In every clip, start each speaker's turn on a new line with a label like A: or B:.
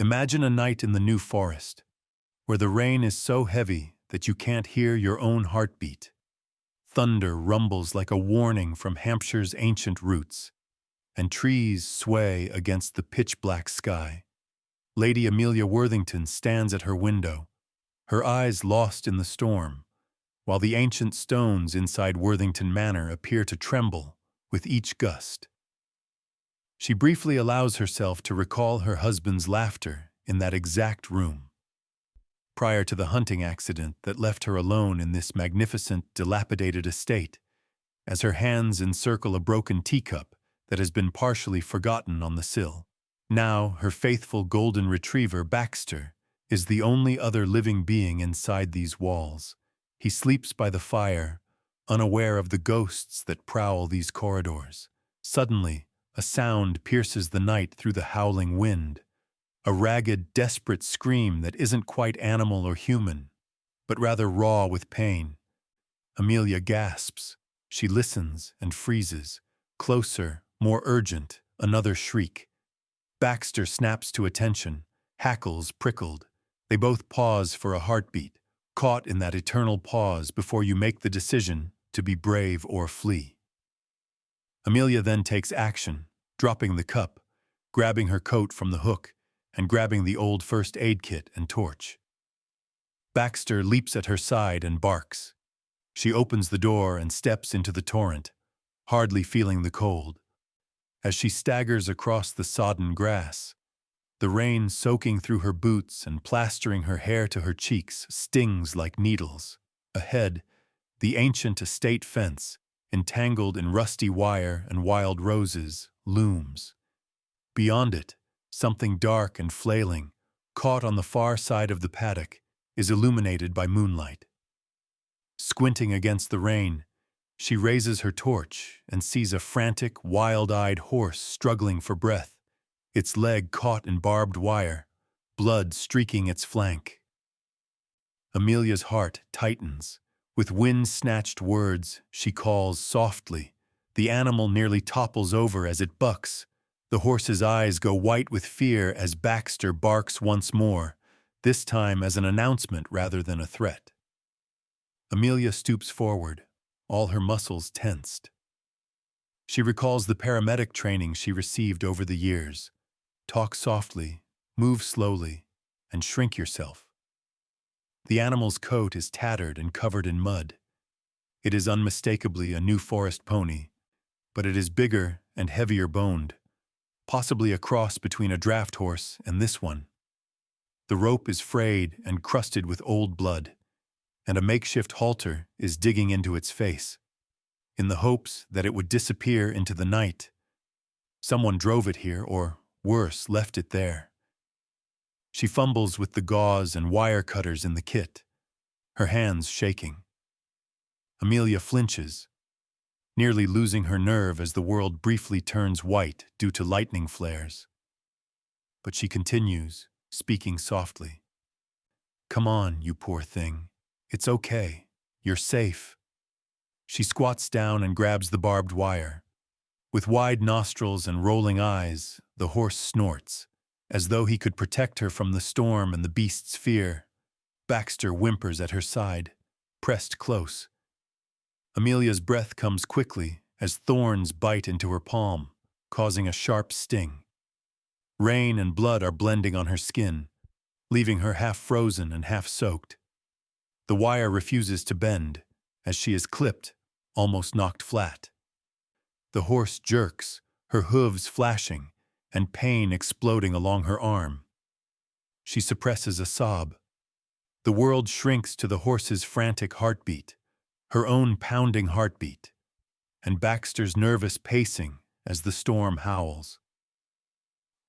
A: Imagine a night in the New Forest, where the rain is so heavy that you can't hear your own heartbeat. Thunder rumbles like a warning from Hampshire's ancient roots, and trees sway against the pitch-black sky. Lady Amelia Worthington stands at her window, her eyes lost in the storm, while the ancient stones inside Worthington Manor appear to tremble with each gust. She briefly allows herself to recall her husband's laughter in that exact room, prior to the hunting accident that left her alone in this magnificent, dilapidated estate, as her hands encircle a broken teacup that has been partially forgotten on the sill. Now, her faithful golden retriever, Baxter, is the only other living being inside these walls. He sleeps by the fire, unaware of the ghosts that prowl these corridors. Suddenly, a sound pierces the night through the howling wind, a ragged, desperate scream that isn't quite animal or human, but rather raw with pain. Amelia gasps. She listens and freezes. Closer, more urgent, another shriek. Baxter snaps to attention, hackles prickled. They both pause for a heartbeat, caught in that eternal pause before you make the decision to be brave or flee. Amelia then takes action, dropping the cup, grabbing her coat from the hook, and grabbing the old first aid kit and torch. Baxter leaps at her side and barks. She opens the door and steps into the torrent, hardly feeling the cold. As she staggers across the sodden grass, the rain soaking through her boots and plastering her hair to her cheeks stings like needles. Ahead, the ancient estate fence, entangled in rusty wire and wild roses, looms. Beyond it, something dark and flailing, caught on the far side of the paddock, is illuminated by moonlight. Squinting against the rain, she raises her torch and sees a frantic, wild-eyed horse struggling for breath, its leg caught in barbed wire, blood streaking its flank. Amelia's heart tightens. With wind-snatched words, she calls softly. The animal nearly topples over as it bucks. The horse's eyes go white with fear as Baxter barks once more, this time as an announcement rather than a threat. Amelia stoops forward, all her muscles tensed. She recalls the paramedic training she received over the years. Talk softly, move slowly, and shrink yourself. The animal's coat is tattered and covered in mud. It is unmistakably a New Forest pony, but it is bigger and heavier boned, possibly a cross between a draft horse and this one. The rope is frayed and crusted with old blood, and a makeshift halter is digging into its face, in the hopes that it would disappear into the night. Someone drove it here, or, worse, left it there. She fumbles with the gauze and wire cutters in the kit, her hands shaking. Amelia flinches, nearly losing her nerve as the world briefly turns white due to lightning flares. But she continues, speaking softly. "Come on, you poor thing. It's okay. You're safe." She squats down and grabs the barbed wire. With wide nostrils and rolling eyes, the horse snorts, as though he could protect her from the storm and the beast's fear. Baxter whimpers at her side, pressed close. Amelia's breath comes quickly as thorns bite into her palm, causing a sharp sting. Rain and blood are blending on her skin, leaving her half frozen and half soaked. The wire refuses to bend, as she is clipped, almost knocked flat. The horse jerks, her hooves flashing, and pain exploding along her arm. She suppresses a sob. The world shrinks to the horse's frantic heartbeat, her own pounding heartbeat, and Baxter's nervous pacing as the storm howls.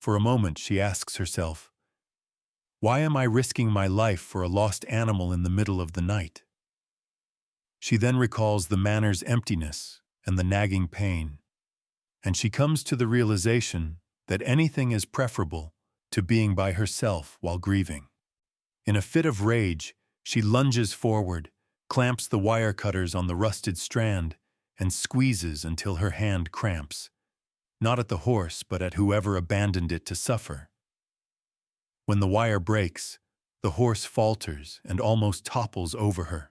A: For a moment she asks herself, "Why am I risking my life for a lost animal in the middle of the night?" She then recalls the manor's emptiness and the nagging pain, and she comes to the realization that anything is preferable to being by herself while grieving. In a fit of rage, she lunges forward, clamps the wire cutters on the rusted strand, and squeezes until her hand cramps, not at the horse but at whoever abandoned it to suffer. When the wire breaks, the horse falters and almost topples over her.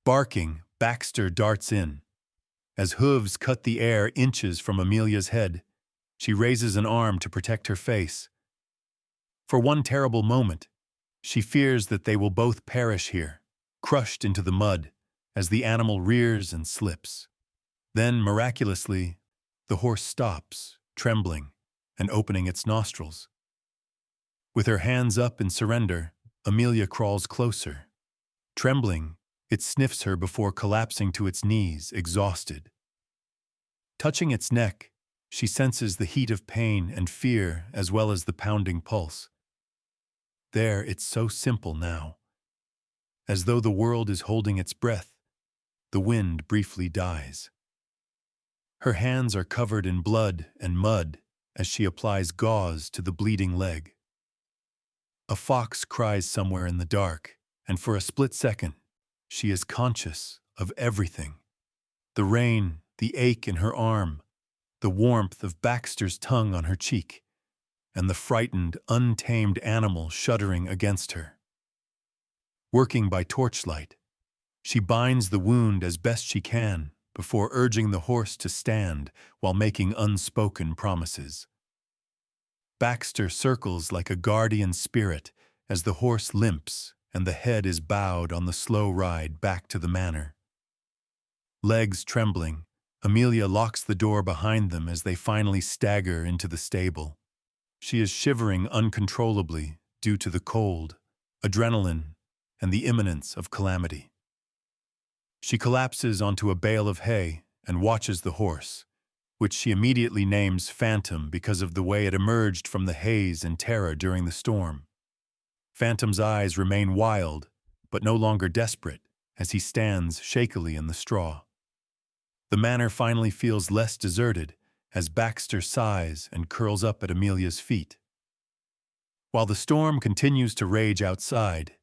A: Barking, Baxter darts in. As hooves cut the air inches from Amelia's head, she raises an arm to protect her face. For one terrible moment, she fears that they will both perish here, crushed into the mud, as the animal rears and slips. Then, miraculously, the horse stops, trembling, and opening its nostrils. With her hands up in surrender, Amelia crawls closer. Trembling, it sniffs her before collapsing to its knees, exhausted. Touching its neck, she senses the heat of pain and fear as well as the pounding pulse. There, it's so simple now. As though the world is holding its breath, the wind briefly dies. Her hands are covered in blood and mud as she applies gauze to the bleeding leg. A fox cries somewhere in the dark, and for a split second, she is conscious of everything. The rain, the ache in her arm, the warmth of Baxter's tongue on her cheek, and the frightened, untamed animal shuddering against her. Working by torchlight, she binds the wound as best she can before urging the horse to stand while making unspoken promises. Baxter circles like a guardian spirit as the horse limps and the head is bowed on the slow ride back to the manor. Legs trembling, Amelia locks the door behind them as they finally stagger into the stable. She is shivering uncontrollably due to the cold, adrenaline, and the imminence of calamity. She collapses onto a bale of hay and watches the horse, which she immediately names Phantom because of the way it emerged from the haze in terror during the storm. Phantom's eyes remain wild, but no longer desperate, as he stands shakily in the straw. The manor finally feels less deserted as Baxter sighs and curls up at Amelia's feet. While the storm continues to rage outside,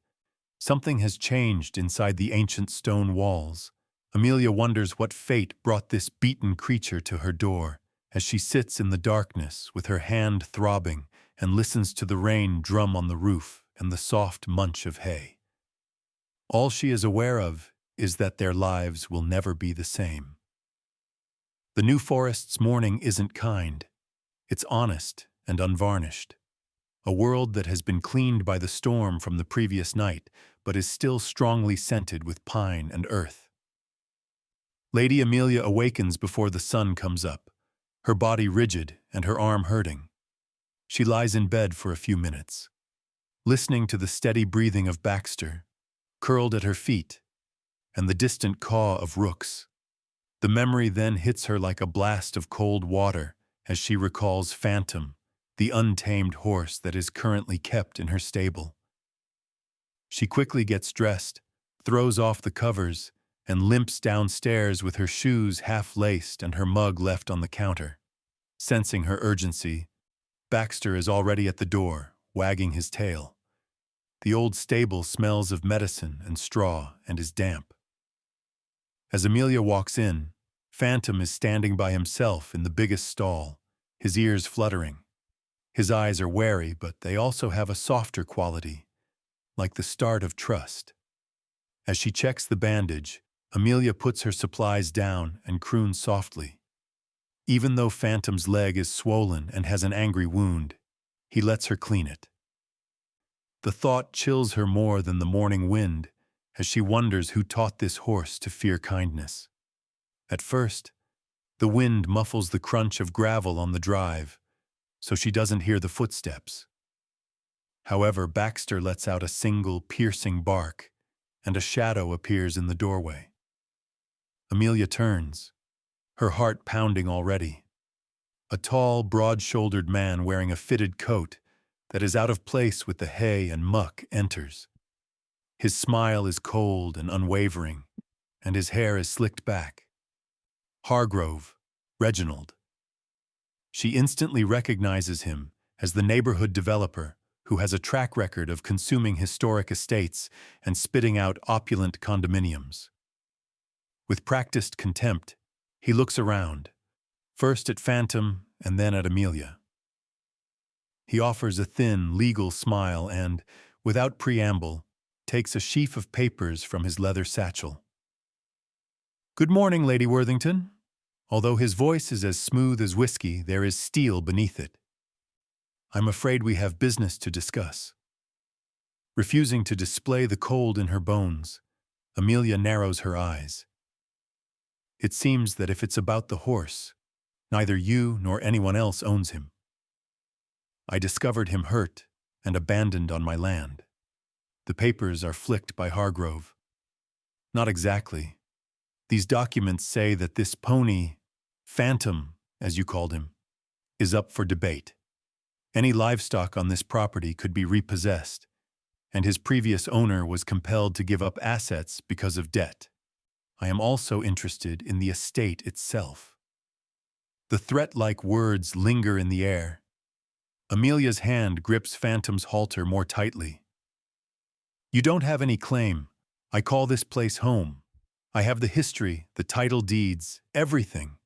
A: something has changed inside the ancient stone walls. Amelia wonders what fate brought this beaten creature to her door as she sits in the darkness with her hand throbbing and listens to the rain drum on the roof and the soft munch of hay. All she is aware of is that their lives will never be the same. The New Forest's morning isn't kind. It's honest and unvarnished. A world that has been cleaned by the storm from the previous night, but is still strongly scented with pine and earth. Lady Amelia awakens before the sun comes up, her body rigid and her arm hurting. She lies in bed for a few minutes, listening to the steady breathing of Baxter, curled at her feet, and the distant caw of rooks. The memory then hits her like a blast of cold water as she recalls Phantom, the untamed horse that is currently kept in her stable. She quickly gets dressed, throws off the covers, and limps downstairs with her shoes half-laced and her mug left on the counter. Sensing her urgency, Baxter is already at the door, wagging his tail. The old stable smells of medicine and straw and is damp. As Amelia walks in, Phantom is standing by himself in the biggest stall, his ears fluttering. His eyes are wary, but they also have a softer quality, like the start of trust. As she checks the bandage, Amelia puts her supplies down and croons softly. Even though Phantom's leg is swollen and has an angry wound, he lets her clean it. The thought chills her more than the morning wind as she wonders who taught this horse to fear kindness. At first, the wind muffles the crunch of gravel on the drive, so she doesn't hear the footsteps. However, Baxter lets out a single piercing bark, and a shadow appears in the doorway. Amelia turns, her heart pounding already. A tall, broad-shouldered man wearing a fitted coat that is out of place with the hay and muck enters. His smile is cold and unwavering, and his hair is slicked back. Hargrove, Reginald. She instantly recognizes him as the neighborhood developer who has a track record of consuming historic estates and spitting out opulent condominiums. With practiced contempt, he looks around, first at Phantom and then at Amelia. He offers a thin, legal smile and, without preamble, takes a sheaf of papers from his leather satchel. "Good morning, Lady Worthington." Although his voice is as smooth as whiskey, there is steel beneath it. "I'm afraid we have business to discuss." Refusing to display the cold in her bones, Amelia narrows her eyes. "It seems that if it's about the horse, neither you nor anyone else owns him. I discovered him hurt and abandoned on my land. The papers are flicked by Hargrove." "Not exactly. These documents say that this pony, Phantom, as you called him, is up for debate. Any livestock on this property could be repossessed, and his previous owner was compelled to give up assets because of debt. I am also interested in the estate itself." The threat-like words linger in the air. Amelia's hand grips Phantom's halter more tightly. "You don't have any claim. I call this place home. I have the history, the title deeds, everything."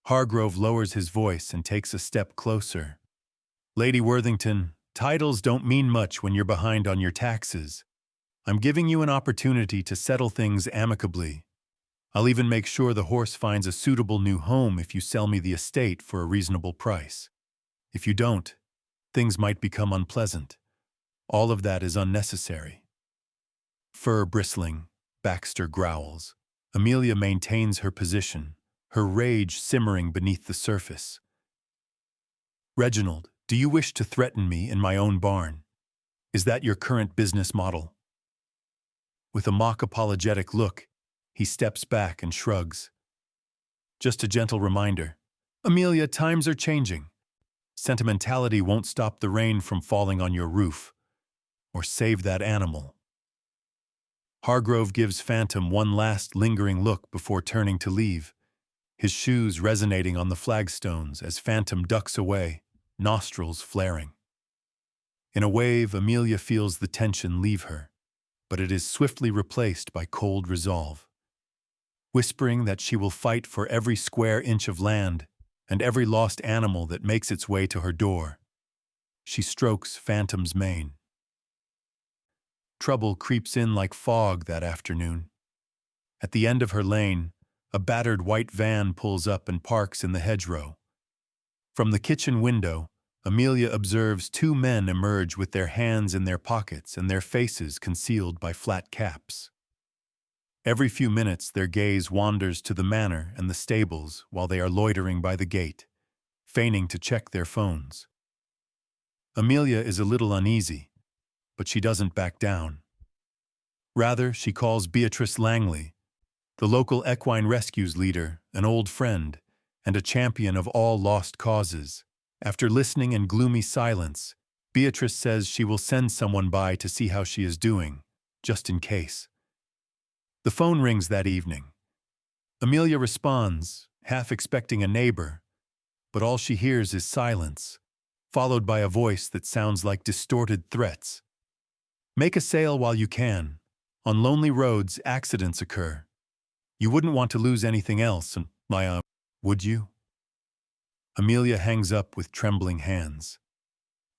A: Hargrove lowers his voice and takes a step closer. "Lady Worthington, titles don't mean much when you're behind on your taxes. I'm giving you an opportunity to settle things amicably. I'll even make sure the horse finds a suitable new home if you sell me the estate for a reasonable price. If you don't, things might become unpleasant. All of that is unnecessary." Fur bristling, Baxter growls. Amelia maintains her position, her rage simmering beneath the surface. "Reginald, do you wish to threaten me in my own barn? Is that your current business model?" With a mock apologetic look, he steps back and shrugs. "Just a gentle reminder. Amelia, times are changing. Sentimentality won't stop the rain from falling on your roof, or save that animal." Hargrove gives Phantom one last lingering look before turning to leave, his shoes resonating on the flagstones as Phantom ducks away, nostrils flaring. In a wave, Amelia feels the tension leave her, but it is swiftly replaced by cold resolve. Whispering that she will fight for every square inch of land and every lost animal that makes its way to her door, she strokes Phantom's mane. Trouble creeps in like fog that afternoon. At the end of her lane, a battered white van pulls up and parks in the hedgerow. From the kitchen window, Amelia observes two men emerge with their hands in their pockets and their faces concealed by flat caps. Every few minutes their gaze wanders to the manor and the stables while they are loitering by the gate, feigning to check their phones. Amelia is a little uneasy, but she doesn't back down. Rather, she calls Beatrice Langley, the local equine rescues leader, an old friend, and a champion of all lost causes. After listening in gloomy silence, Beatrice says she will send someone by to see how she is doing, just in case. The phone rings that evening. Amelia responds, half expecting a neighbor, but all she hears is silence, followed by a voice that sounds like distorted threats. "Make a sale while you can. On lonely roads, accidents occur. You wouldn't want to lose anything else, would you?" Amelia hangs up with trembling hands.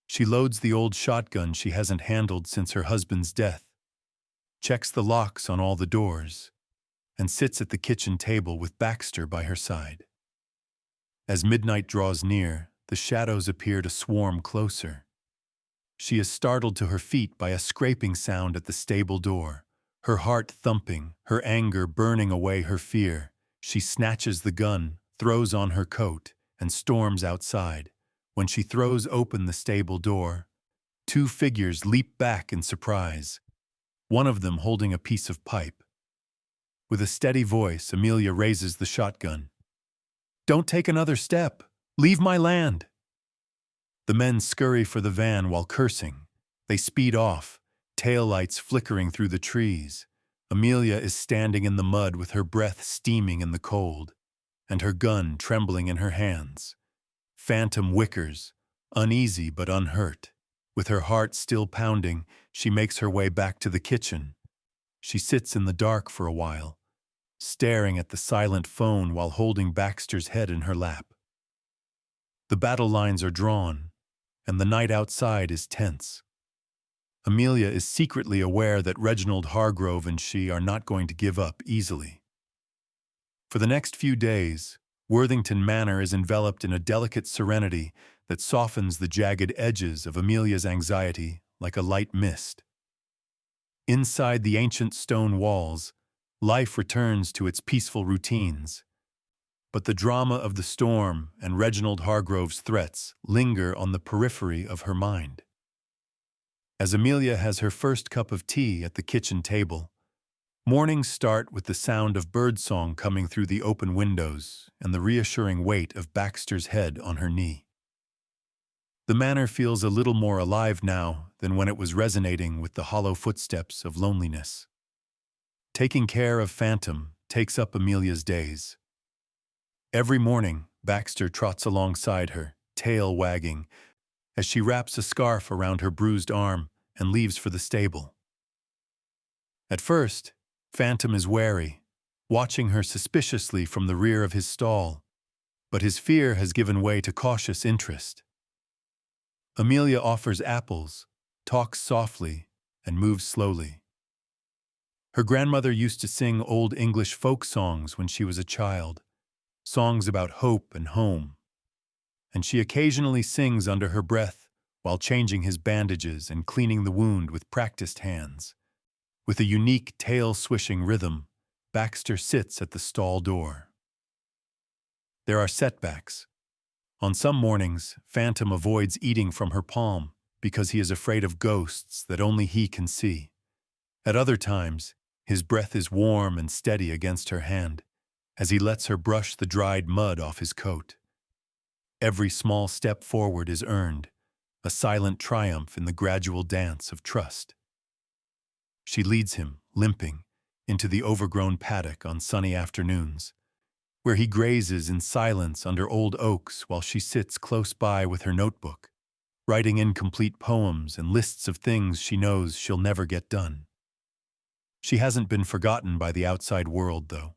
A: She loads the old shotgun she hasn't handled since her husband's death, checks the locks on all the doors, and sits at the kitchen table with Baxter by her side. As midnight draws near, the shadows appear to swarm closer. She is startled to her feet by a scraping sound at the stable door. Her heart thumping, her anger burning away her fear, she snatches the gun, throws on her coat, and storms outside. When she throws open the stable door, two figures leap back in surprise, one of them holding a piece of pipe. With a steady voice, Amelia raises the shotgun. "Don't take another step! Leave my land!" The men scurry for the van while cursing. They speed off, taillights flickering through the trees. Amelia is standing in the mud with her breath steaming in the cold, and her gun trembling in her hands. Phantom whickers, uneasy but unhurt. With her heart still pounding, she makes her way back to the kitchen. She sits in the dark for a while, staring at the silent phone while holding Baxter's head in her lap. The battle lines are drawn. and the night outside is tense. Amelia is secretly aware that Reginald Hargrove and she are not going to give up easily. For the next few days, Worthington Manor is enveloped in a delicate serenity that softens the jagged edges of Amelia's anxiety like a light mist. Inside the ancient stone walls, life returns to its peaceful routines. But the drama of the storm and Reginald Hargrove's threats linger on the periphery of her mind. As Amelia has her first cup of tea at the kitchen table, mornings start with the sound of birdsong coming through the open windows and the reassuring weight of Baxter's head on her knee. The manor feels a little more alive now than when it was resonating with the hollow footsteps of loneliness. Taking care of Phantom takes up Amelia's days. Every morning, Baxter trots alongside her, tail wagging, as she wraps a scarf around her bruised arm and leaves for the stable. At first, Phantom is wary, watching her suspiciously from the rear of his stall, but his fear has given way to cautious interest. Amelia offers apples, talks softly, and moves slowly. Her grandmother used to sing old English folk songs when she was a child, songs about hope and home, and she occasionally sings under her breath while changing his bandages and cleaning the wound with practiced hands. With a unique tail-swishing rhythm, Baxter sits at the stall door. There are setbacks. On some mornings, Phantom avoids eating from her palm because he is afraid of ghosts that only he can see. At other times, his breath is warm and steady against her hand, as he lets her brush the dried mud off his coat. Every small step forward is earned, a silent triumph in the gradual dance of trust. She leads him, limping, into the overgrown paddock on sunny afternoons, where he grazes in silence under old oaks while she sits close by with her notebook, writing incomplete poems and lists of things she knows she'll never get done. She hasn't been forgotten by the outside world, though.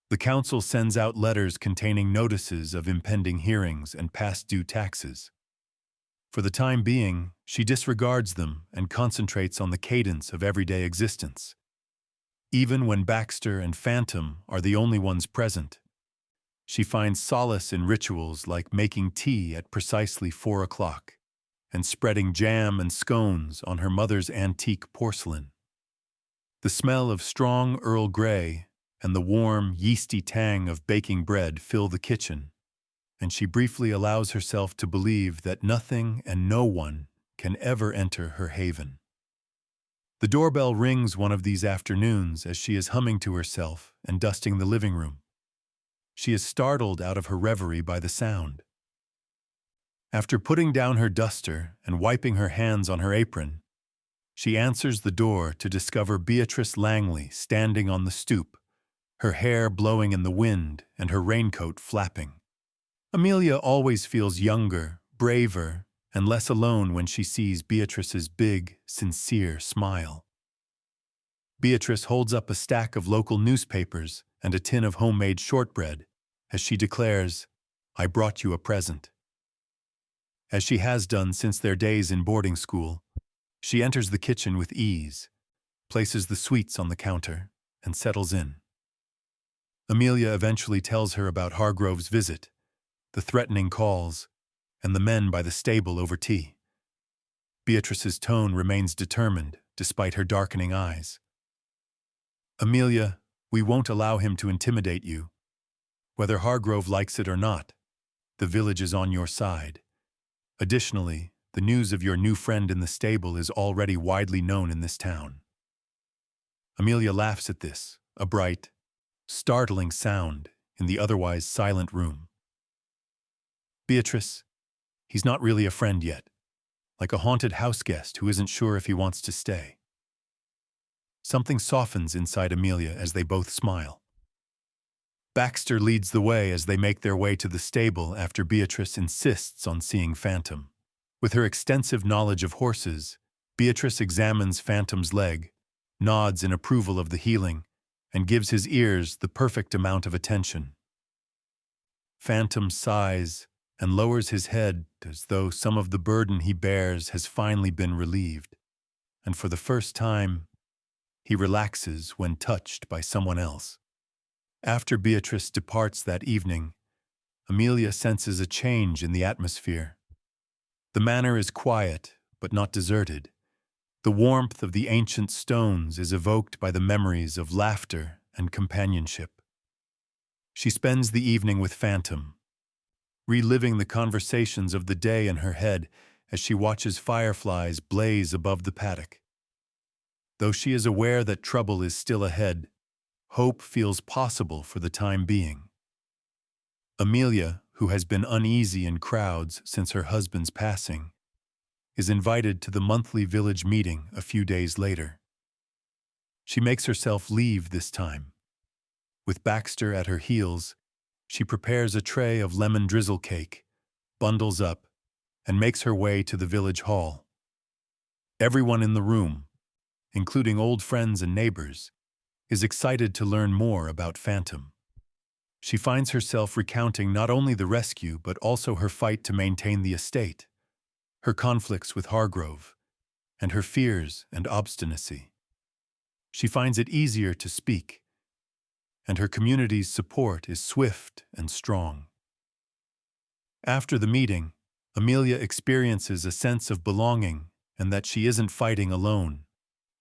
A: The council sends out letters containing notices of impending hearings and past due taxes. For the time being, she disregards them and concentrates on the cadence of everyday existence. Even when Baxter and Phantom are the only ones present, she finds solace in rituals like making tea at precisely 4 o'clock and spreading jam and scones on her mother's antique porcelain. The smell of strong Earl Grey and the warm, yeasty tang of baking bread fill the kitchen, and she briefly allows herself to believe that nothing and no one can ever enter her haven. The doorbell rings one of these afternoons as she is humming to herself and dusting the living room. She is startled out of her reverie by the sound. After putting down her duster and wiping her hands on her apron, she answers the door to discover Beatrice Langley standing on the stoop, her hair blowing in the wind and her raincoat flapping. Amelia always feels younger, braver, and less alone when she sees Beatrice's big, sincere smile. Beatrice holds up a stack of local newspapers and a tin of homemade shortbread as she declares, "I brought you a present." As she has done since their days in boarding school, she enters the kitchen with ease, places the sweets on the counter, and settles in. Amelia eventually tells her about Hargrove's visit, the threatening calls, and the men by the stable over tea. Beatrice's tone remains determined, despite her darkening eyes. "Amelia, we won't allow him to intimidate you. Whether Hargrove likes it or not, the village is on your side. Additionally, the news of your new friend in the stable is already widely known in this town." Amelia laughs at this, a bright, startling sound in the otherwise silent room. "Beatrice, he's not really a friend yet, like a haunted house guest who isn't sure if he wants to stay." Something softens inside Amelia as they both smile. Baxter leads the way as they make their way to the stable after Beatrice insists on seeing Phantom. With her extensive knowledge of horses, Beatrice examines Phantom's leg, nods in approval of the healing, and gives his ears the perfect amount of attention. Phantom sighs, and lowers his head as though some of the burden he bears has finally been relieved. And for the first time, he relaxes when touched by someone else. After Beatrice departs that evening, Amelia senses a change in the atmosphere. The manor is quiet, but not deserted. The warmth of the ancient stones is evoked by the memories of laughter and companionship. She spends the evening with Phantom, reliving the conversations of the day in her head as she watches fireflies blaze above the paddock. Though she is aware that trouble is still ahead, hope feels possible for the time being. Amelia, who has been uneasy in crowds since her husband's passing, is invited to the monthly village meeting a few days later. She makes herself leave this time. With Baxter at her heels, she prepares a tray of lemon drizzle cake, bundles up, and makes her way to the village hall. Everyone in the room, including old friends and neighbors, is excited to learn more about Phantom. She finds herself recounting not only the rescue but also her fight to maintain the estate, her conflicts with Hargrove, and her fears and obstinacy. She finds it easier to speak, and her community's support is swift and strong. After the meeting, Amelia experiences a sense of belonging and that she isn't fighting alone,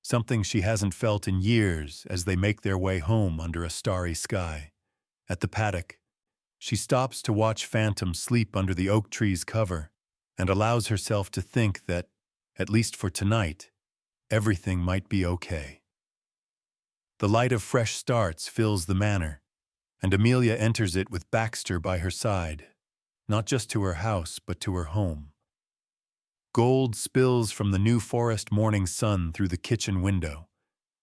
A: something she hasn't felt in years as they make their way home under a starry sky. At the paddock, she stops to watch Phantom sleep under the oak tree's cover and allows herself to think that, at least for tonight, everything might be okay. The light of fresh starts fills the manor, and Amelia enters it with Baxter by her side, not just to her house but to her home. Gold spills from the New Forest morning sun through the kitchen window,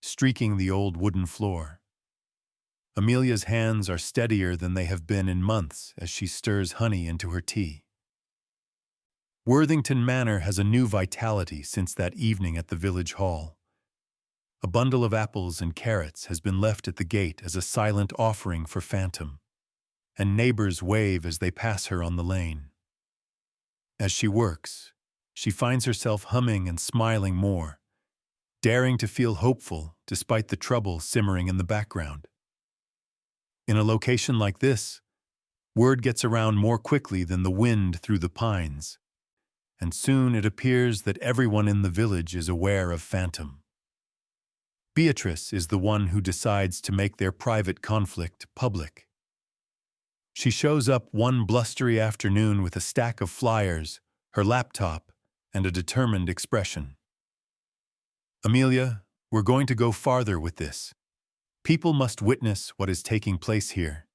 A: streaking the old wooden floor. Amelia's hands are steadier than they have been in months as she stirs honey into her tea. Worthington Manor has a new vitality since that evening at the village hall. A bundle of apples and carrots has been left at the gate as a silent offering for Phantom, and neighbors wave as they pass her on the lane. As she works, she finds herself humming and smiling more, daring to feel hopeful despite the trouble simmering in the background. In a location like this, word gets around more quickly than the wind through the pines, and soon it appears that everyone in the village is aware of Phantom. Beatrice is the one who decides to make their private conflict public. She shows up one blustery afternoon with a stack of flyers, her laptop, and a determined expression. "Amelia, we're going to go farther with this. People must witness what is taking place here.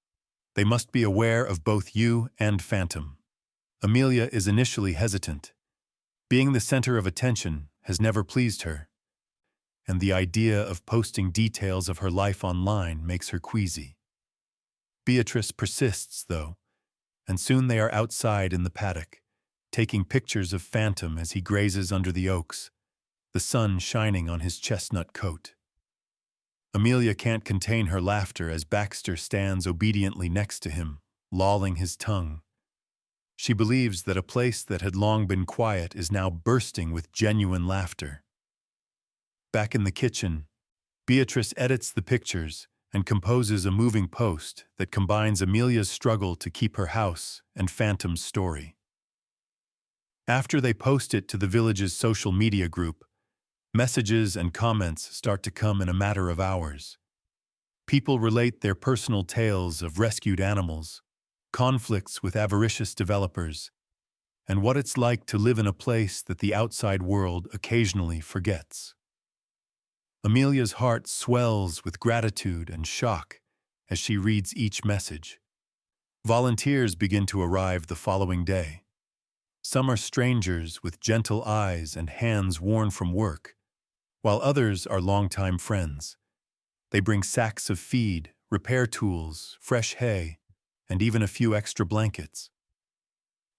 A: They must be aware of both you and Phantom." Amelia is initially hesitant. Being the center of attention has never pleased her, and the idea of posting details of her life online makes her queasy. Beatrice persists, though, and soon they are outside in the paddock, taking pictures of Phantom as he grazes under the oaks, the sun shining on his chestnut coat. Amelia can't contain her laughter as Baxter stands obediently next to him, lolling his tongue. She believes that a place that had long been quiet is now bursting with genuine laughter. Back in the kitchen, Beatrice edits the pictures and composes a moving post that combines Amelia's struggle to keep her house and Phantom's story. After they post it to the village's social media group, messages and comments start to come in a matter of hours. People relate their personal tales of rescued animals, conflicts with avaricious developers, and what it's like to live in a place that the outside world occasionally forgets. Amelia's heart swells with gratitude and shock as she reads each message. Volunteers begin to arrive the following day. Some are strangers with gentle eyes and hands worn from work, while others are longtime friends. They bring sacks of feed, repair tools, fresh hay, and even a few extra blankets.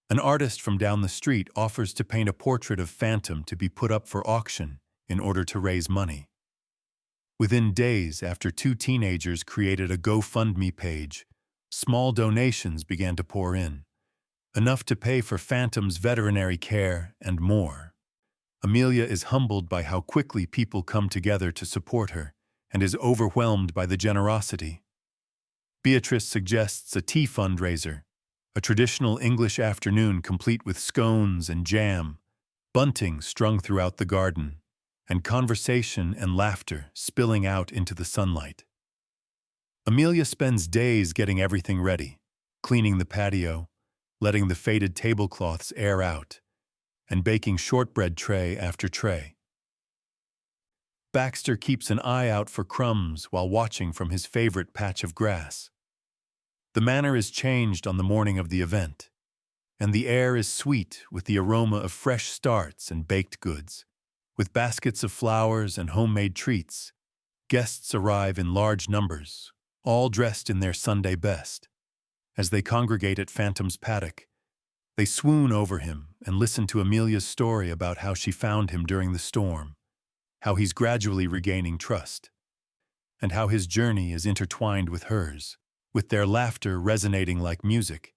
A: An artist from down the street offers to paint a portrait of Phantom to be put up for auction in order to raise money. Within days after two teenagers created a GoFundMe page, small donations began to pour in. enough to pay for Phantom's veterinary care and more. Amelia is humbled by how quickly people come together to support her and is overwhelmed by the generosity. Beatrice suggests a tea fundraiser, a traditional English afternoon complete with scones and jam, bunting strung throughout the garden, and conversation and laughter spilling out into the sunlight. Amelia spends days getting everything ready, cleaning the patio, letting the faded tablecloths air out, and baking shortbread tray after tray. Baxter keeps an eye out for crumbs while watching from his favorite patch of grass. The manor is changed on the morning of the event, and the air is sweet with the aroma of fresh starts and baked goods. With baskets of flowers and homemade treats, guests arrive in large numbers, all dressed in their Sunday best. As they congregate at Phantom's paddock, they swoon over him and listen to Amelia's story about how she found him during the storm, how he's gradually regaining trust, and how his journey is intertwined with hers. With their laughter resonating like music,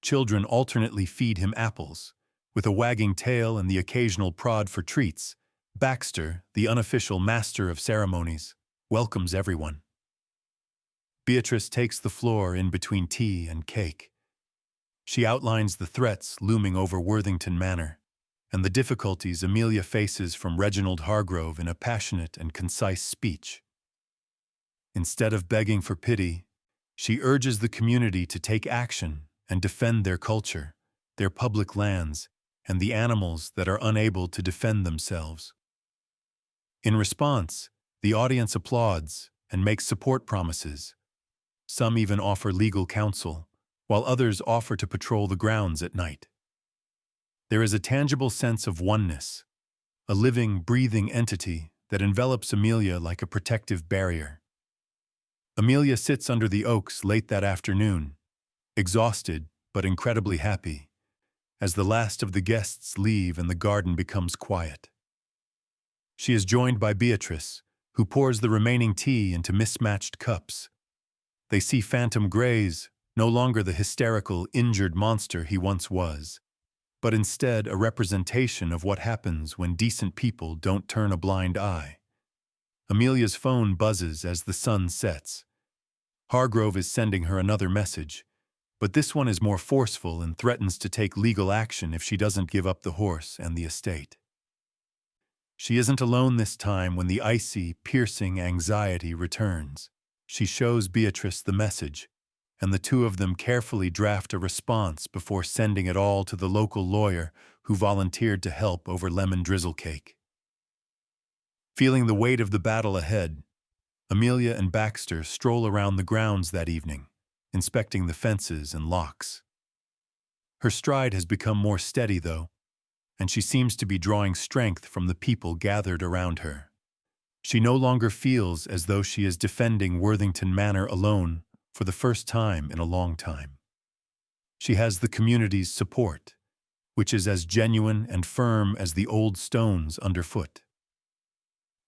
A: children alternately feed him apples. With a wagging tail and the occasional prod for treats, Baxter, the unofficial master of ceremonies, welcomes everyone. Beatrice takes the floor in between tea and cake. She outlines the threats looming over Worthington Manor and the difficulties Amelia faces from Reginald Hargrove in a passionate and concise speech. Instead of begging for pity, she urges the community to take action and defend their culture, their public lands, and the animals that are unable to defend themselves. In response, the audience applauds and makes support promises. Some even offer legal counsel, while others offer to patrol the grounds at night. There is a tangible sense of oneness, a living, breathing entity that envelops Amelia like a protective barrier. Amelia sits under the oaks late that afternoon, exhausted but incredibly happy, as the last of the guests leave and the garden becomes quiet. She is joined by Beatrice, who pours the remaining tea into mismatched cups. They see Phantom graze, no longer the hysterical, injured monster he once was, but instead a representation of what happens when decent people don't turn a blind eye. Amelia's phone buzzes as the sun sets. Hargrove is sending her another message, but this one is more forceful and threatens to take legal action if she doesn't give up the horse and the estate. She isn't alone this time when the icy, piercing anxiety returns. She shows Beatrice the message, and the two of them carefully draft a response before sending it all to the local lawyer who volunteered to help over lemon drizzle cake. Feeling the weight of the battle ahead, Amelia and Baxter stroll around the grounds that evening, inspecting the fences and locks. Her stride has become more steady, though, and she seems to be drawing strength from the people gathered around her. She no longer feels as though she is defending Worthington Manor alone for the first time in a long time. She has the community's support, which is as genuine and firm as the old stones underfoot.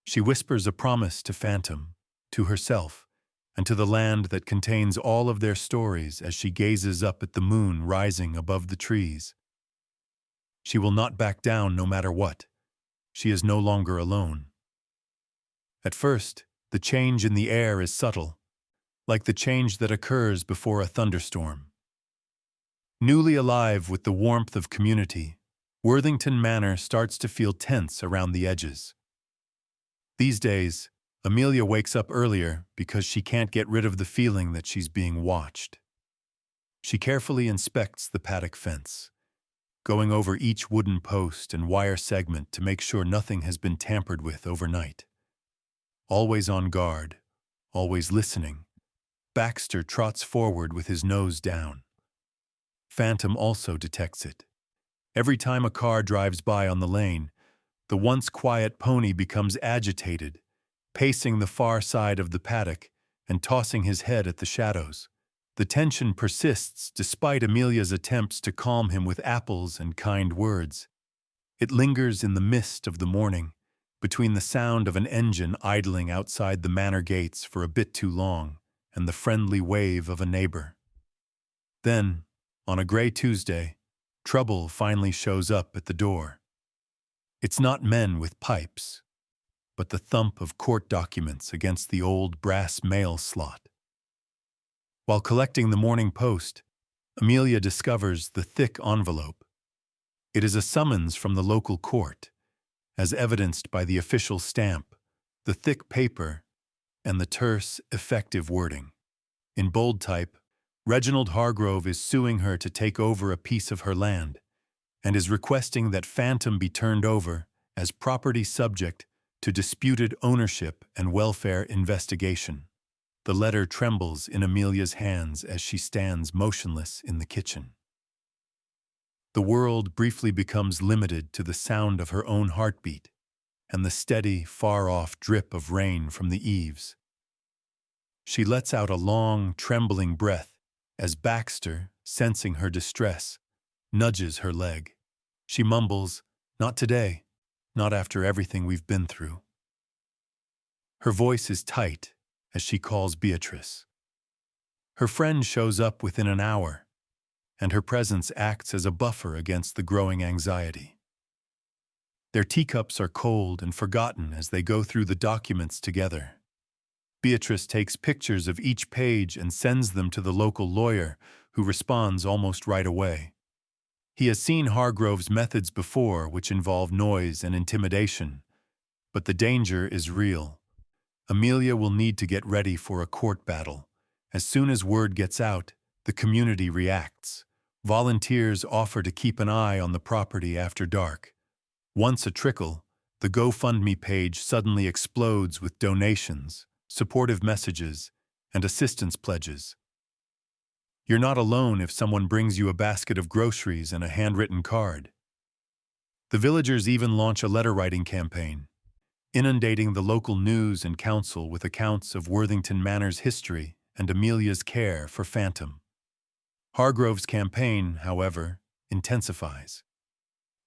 A: She whispers a promise to Phantom, to herself, and to the land that contains all of their stories as she gazes up at the moon rising above the trees. She will not back down no matter what. She is no longer alone. At first, the change in the air is subtle, like the change that occurs before a thunderstorm. Newly alive with the warmth of community, Worthington Manor starts to feel tense around the edges. These days, Amelia wakes up earlier because she can't get rid of the feeling that she's being watched. She carefully inspects the paddock fence, going over each wooden post and wire segment to make sure nothing has been tampered with overnight. Always on guard, always listening, Baxter trots forward with his nose down. Phantom also detects it. Every time a car drives by on the lane, the once quiet pony becomes agitated, pacing the far side of the paddock and tossing his head at the shadows. The tension persists despite Amelia's attempts to calm him with apples and kind words. It lingers in the mist of the morning, between the sound of an engine idling outside the manor gates for a bit too long and the friendly wave of a neighbor. Then, on a gray Tuesday, trouble finally shows up at the door. It's not men with pipes, but the thump of court documents against the old brass mail slot. While collecting the Morning Post, Amelia discovers the thick envelope. It is a summons from the local court, as evidenced by the official stamp, the thick paper, and the terse, effective wording. In bold type, Reginald Hargrove is suing her to take over a piece of her land and is requesting that Phantom be turned over as property subject to disputed ownership and welfare investigation. The letter trembles in Amelia's hands as she stands motionless in the kitchen. The world briefly becomes limited to the sound of her own heartbeat and the steady, far-off drip of rain from the eaves. She lets out a long, trembling breath as Baxter, sensing her distress, nudges her leg. She mumbles, "Not today, not after everything we've been through." Her voice is tight as she calls Beatrice. Her friend shows up within an hour, and her presence acts as a buffer against the growing anxiety. Their teacups are cold and forgotten as they go through the documents together. Beatrice takes pictures of each page and sends them to the local lawyer, who responds almost right away. He has seen Hargrove's methods before, which involve noise and intimidation, but the danger is real. Amelia will need to get ready for a court battle. As soon as word gets out, the community reacts. Volunteers offer to keep an eye on the property after dark. Once a trickle, the GoFundMe page suddenly explodes with donations, supportive messages, and assistance pledges. You're not alone if someone brings you a basket of groceries and a handwritten card. The villagers even launch a letter-writing campaign, inundating the local news and council with accounts of Worthington Manor's history and Amelia's care for Phantom. Hargrove's campaign, however, intensifies.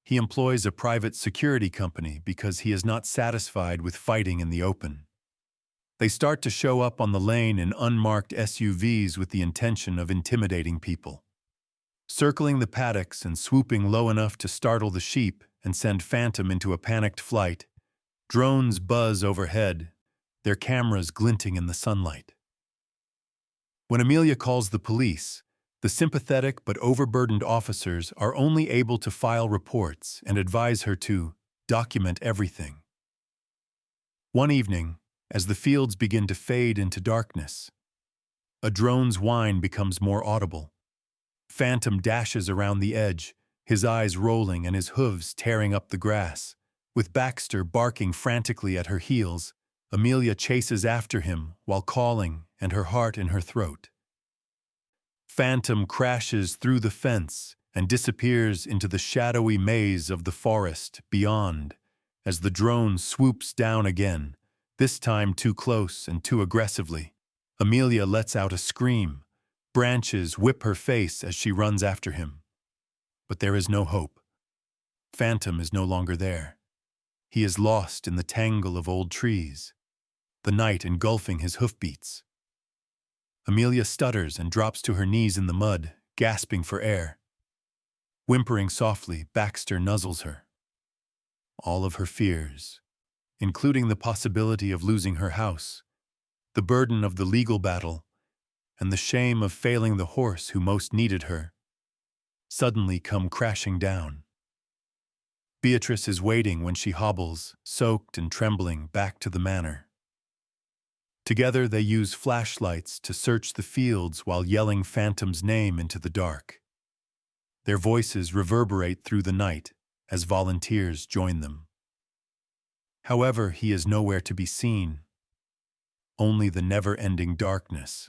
A: He employs a private security company because he is not satisfied with fighting in the open. They start to show up on the lane in unmarked SUVs with the intention of intimidating people. Circling the paddocks and swooping low enough to startle the sheep and send Phantom into a panicked flight, drones buzz overhead, their cameras glinting in the sunlight. When Amelia calls the police, the sympathetic but overburdened officers are only able to file reports and advise her to document everything. One evening, as the fields begin to fade into darkness, a drone's whine becomes more audible. Phantom dashes around the edge, his eyes rolling and his hooves tearing up the grass. With Baxter barking frantically at her heels, Amelia chases after him while calling and her heart in her throat. Phantom crashes through the fence and disappears into the shadowy maze of the forest beyond as the drone swoops down again, this time too close and too aggressively. Amelia lets out a scream. Branches whip her face as she runs after him. But there is no hope. Phantom is no longer there. He is lost in the tangle of old trees, the night engulfing his hoofbeats. Amelia stutters and drops to her knees in the mud, gasping for air. Whimpering softly, Baxter nuzzles her. All of her fears, including the possibility of losing her house, the burden of the legal battle, and the shame of failing the horse who most needed her, suddenly come crashing down. Beatrice is waiting when she hobbles, soaked and trembling, back to the manor. Together they use flashlights to search the fields while yelling Phantom's name into the dark. Their voices reverberate through the night as volunteers join them. However, he is nowhere to be seen. Only the never-ending darkness,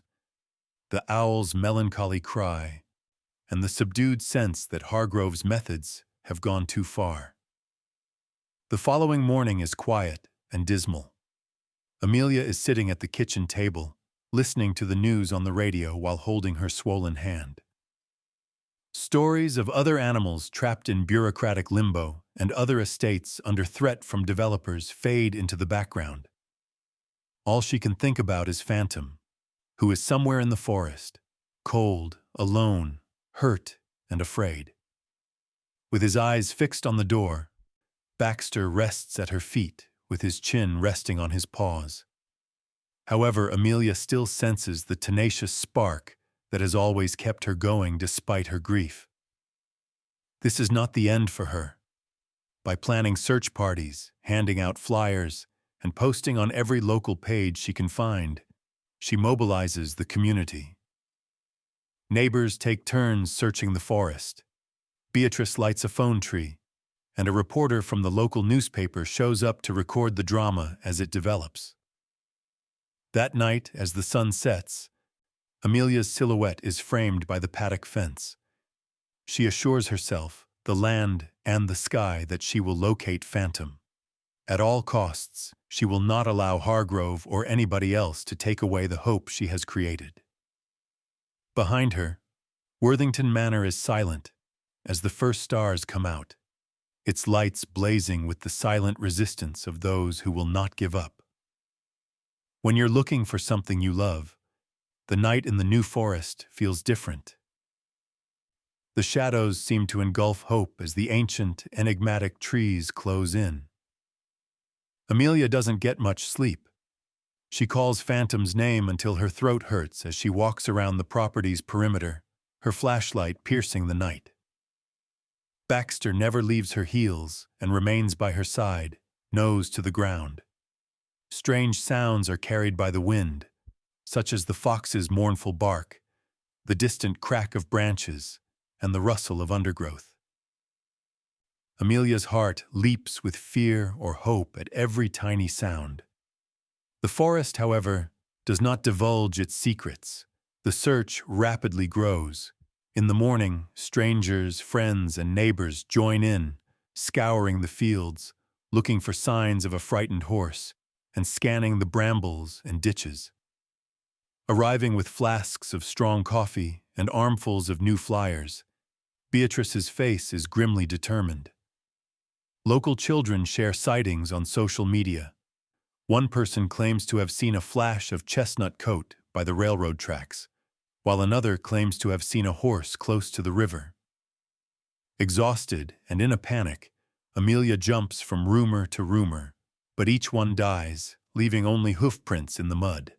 A: the owl's melancholy cry, and the subdued sense that Hargrove's methods have gone too far. The following morning is quiet and dismal. Amelia is sitting at the kitchen table, listening to the news on the radio while holding her swollen hand. Stories of other animals trapped in bureaucratic limbo and other estates under threat from developers fade into the background. All she can think about is Phantom, who is somewhere in the forest, cold, alone, hurt, and afraid. With his eyes fixed on the door, Baxter rests at her feet, with his chin resting on his paws. However, Amelia still senses the tenacious spark that has always kept her going despite her grief. This is not the end for her. By planning search parties, handing out flyers, and posting on every local page she can find, she mobilizes the community. Neighbors take turns searching the forest. Beatrice lights a phone tree, and a reporter from the local newspaper shows up to record the drama as it develops. That night, as the sun sets, Amelia's silhouette is framed by the paddock fence. She assures herself, the land and the sky, that she will locate Phantom. At all costs, she will not allow Hargrove or anybody else to take away the hope she has created. Behind her, Worthington Manor is silent as the first stars come out, its lights blazing with the silent resistance of those who will not give up. When you're looking for something you love, the night in the New Forest feels different. The shadows seem to engulf hope as the ancient, enigmatic trees close in. Amelia doesn't get much sleep. She calls Phantom's name until her throat hurts as she walks around the property's perimeter, her flashlight piercing the night. Baxter never leaves her heels and remains by her side, nose to the ground. Strange sounds are carried by the wind, such as the fox's mournful bark, the distant crack of branches, and the rustle of undergrowth. Amelia's heart leaps with fear or hope at every tiny sound. The forest, however, does not divulge its secrets. The search rapidly grows. In the morning, strangers, friends, and neighbors join in, scouring the fields, looking for signs of a frightened horse, and scanning the brambles and ditches. Arriving with flasks of strong coffee and armfuls of new flyers, Beatrice's face is grimly determined. Local children share sightings on social media. One person claims to have seen a flash of chestnut coat by the railroad tracks, while another claims to have seen a horse close to the river. Exhausted and in a panic, Amelia jumps from rumor to rumor, but each one dies, leaving only hoofprints in the mud.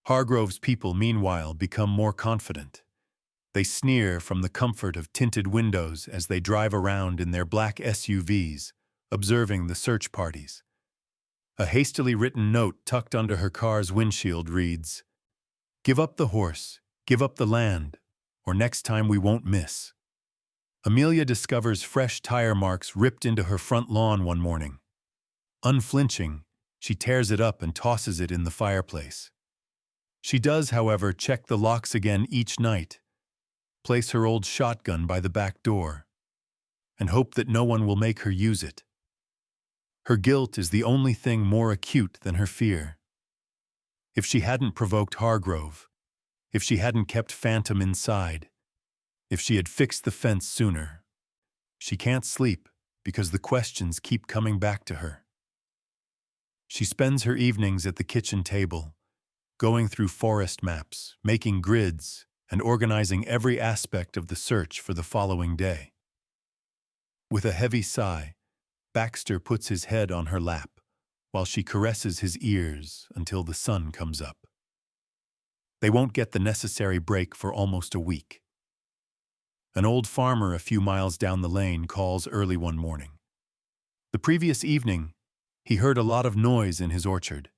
A: Hargrove's people, meanwhile, become more confident. They sneer from the comfort of tinted windows as they drive around in their black SUVs, observing the search parties. A hastily written note tucked under her car's windshield reads, "Give up the horse, give up the land, or next time we won't miss." Amelia discovers fresh tire marks ripped into her front lawn one morning. Unflinching, she tears it up and tosses it in the fireplace. She does, however, check the locks again each night, place her old shotgun by the back door, and hope that no one will make her use it. Her guilt is the only thing more acute than her fear. If she hadn't provoked Hargrove, if she hadn't kept Phantom inside, if she had fixed the fence sooner, she can't sleep because the questions keep coming back to her. She spends her evenings at the kitchen table, going through forest maps, making grids, and organizing every aspect of the search for the following day. With a heavy sigh, Baxter puts his head on her lap, while she caresses his ears until the sun comes up. They won't get the necessary break for almost a week. An old farmer a few miles down the lane calls early one morning. The previous evening, he heard a lot of noise in his orchard,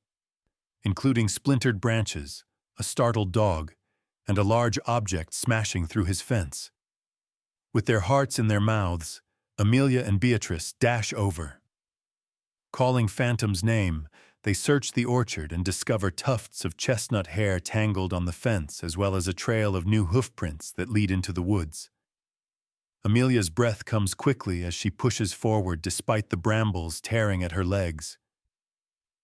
A: including splintered branches, a startled dog, and a large object smashing through his fence. With their hearts in their mouths, Amelia and Beatrice dash over. Calling Phantom's name, they search the orchard and discover tufts of chestnut hair tangled on the fence, as well as a trail of new hoofprints that lead into the woods. Amelia's breath comes quickly as she pushes forward despite the brambles tearing at her legs.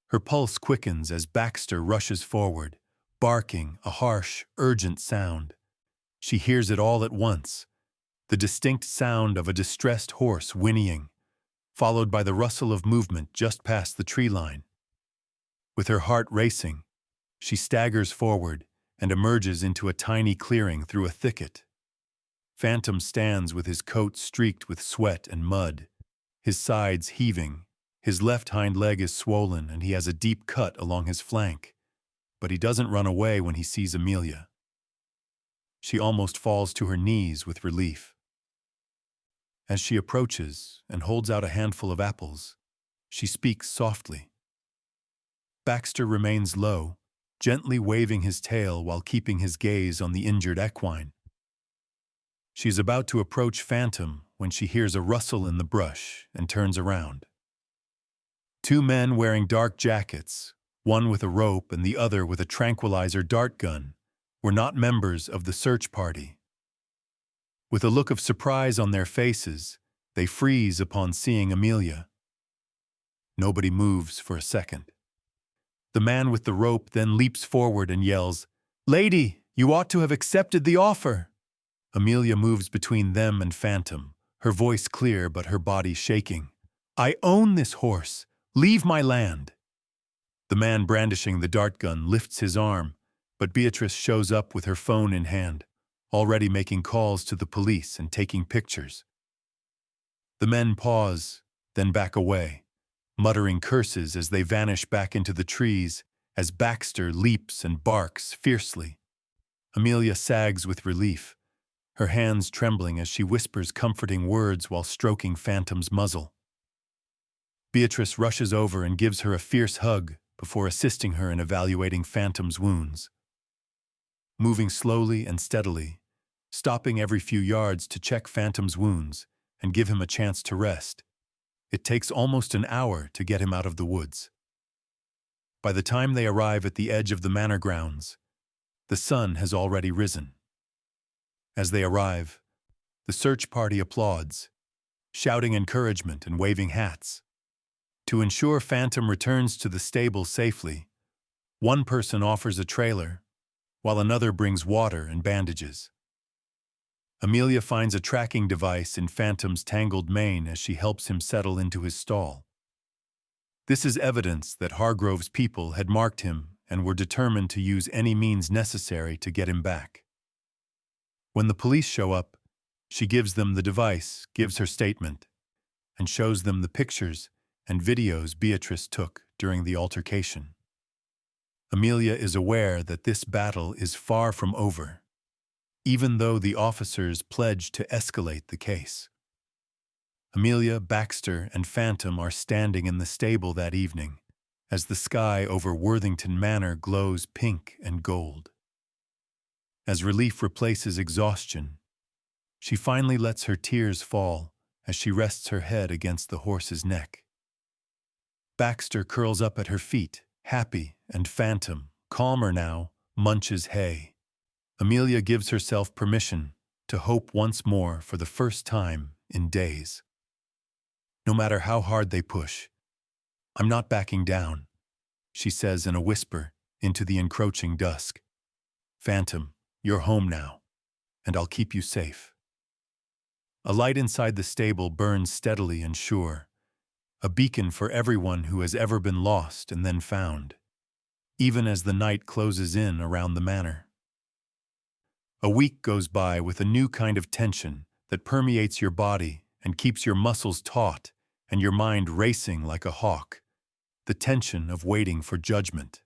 A: Her pulse quickens as Baxter rushes forward, barking a harsh, urgent sound. She hears it all at once, the distinct sound of a distressed horse whinnying, followed by the rustle of movement just past the tree line. With her heart racing, she staggers forward and emerges into a tiny clearing through a thicket. Phantom stands with his coat streaked with sweat and mud, his sides heaving. His left hind leg is swollen and he has a deep cut along his flank, but he doesn't run away when he sees Amelia. She almost falls to her knees with relief. As she approaches and holds out a handful of apples, she speaks softly. Baxter remains low, gently waving his tail while keeping his gaze on the injured equine. She is about to approach Phantom when she hears a rustle in the brush and turns around. Two men wearing dark jackets, one with a rope and the other with a tranquilizer dart gun, were not members of the search party. With a look of surprise on their faces, they freeze upon seeing Amelia. Nobody moves for a second. The man with the rope then leaps forward and yells, "Lady, you ought to have accepted the offer." Amelia moves between them and Phantom, her voice clear but her body shaking. "I own this horse. Leave my land." The man brandishing the dart gun lifts his arm, but Beatrice shows up with her phone in hand, already making calls to the police and taking pictures. The men pause, then back away, muttering curses as they vanish back into the trees as Baxter leaps and barks fiercely. Amelia sags with relief, her hands trembling as she whispers comforting words while stroking Phantom's muzzle. Beatrice rushes over and gives her a fierce hug before assisting her in evaluating Phantom's wounds. Moving slowly and steadily, stopping every few yards to check Phantom's wounds and give him a chance to rest, it takes almost an hour to get him out of the woods. By the time they arrive at the edge of the manor grounds, the sun has already risen. As they arrive, the search party applauds, shouting encouragement and waving hats. To ensure Phantom returns to the stable safely, one person offers a trailer, while another brings water and bandages. Amelia finds a tracking device in Phantom's tangled mane as she helps him settle into his stall. This is evidence that Hargrove's people had marked him and were determined to use any means necessary to get him back. When the police show up, she gives them the device, gives her statement, and shows them the pictures and videos Beatrice took during the altercation. Amelia is aware that this battle is far from over, even though the officers pledged to escalate the case. Amelia, Baxter, and Phantom are standing in the stable that evening as the sky over Worthington Manor glows pink and gold. As relief replaces exhaustion, she finally lets her tears fall as she rests her head against the horse's neck. Baxter curls up at her feet, happy, and Phantom, calmer now, munches hay. Amelia gives herself permission to hope once more for the first time in days. No matter how hard they push, "I'm not backing down," she says in a whisper into the encroaching dusk. "Phantom, you're home now, and I'll keep you safe." A light inside the stable burns steadily and sure, a beacon for everyone who has ever been lost and then found, even as the night closes in around the manor. A week goes by with a new kind of tension that permeates your body and keeps your muscles taut and your mind racing like a hawk, the tension of waiting for judgment.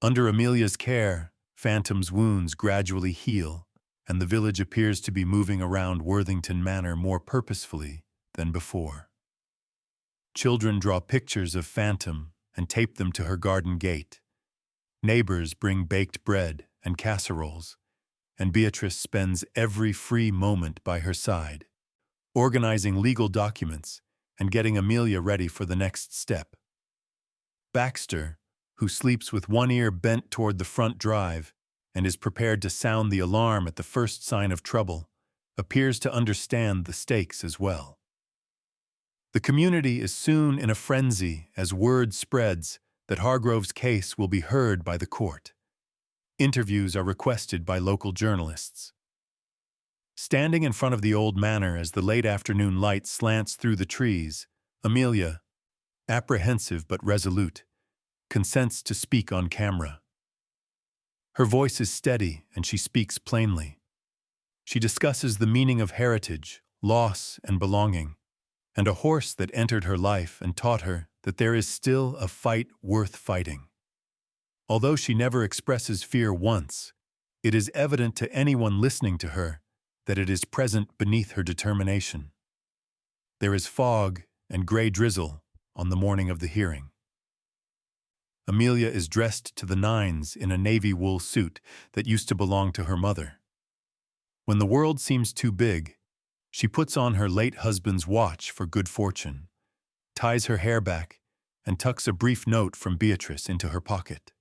A: Under Amelia's care, Phantom's wounds gradually heal, and the village appears to be moving around Worthington Manor more purposefully than before. Children draw pictures of Phantom and tape them to her garden gate. Neighbors bring baked bread and casseroles, and Beatrice spends every free moment by her side, organizing legal documents and getting Amelia ready for the next step. Baxter, who sleeps with one ear bent toward the front drive and is prepared to sound the alarm at the first sign of trouble, appears to understand the stakes as well. The community is soon in a frenzy as word spreads that Hargrove's case will be heard by the court. Interviews are requested by local journalists. Standing in front of the old manor as the late afternoon light slants through the trees, Amelia, apprehensive but resolute, consents to speak on camera. Her voice is steady and she speaks plainly. She discusses the meaning of heritage, loss, and belonging, and a horse that entered her life and taught her that there is still a fight worth fighting. Although she never expresses fear once, it is evident to anyone listening to her that it is present beneath her determination. There is fog and gray drizzle on the morning of the hearing. Amelia is dressed to the nines in a navy wool suit that used to belong to her mother. When the world seems too big, she puts on her late husband's watch for good fortune, ties her hair back, and tucks a brief note from Beatrice into her pocket.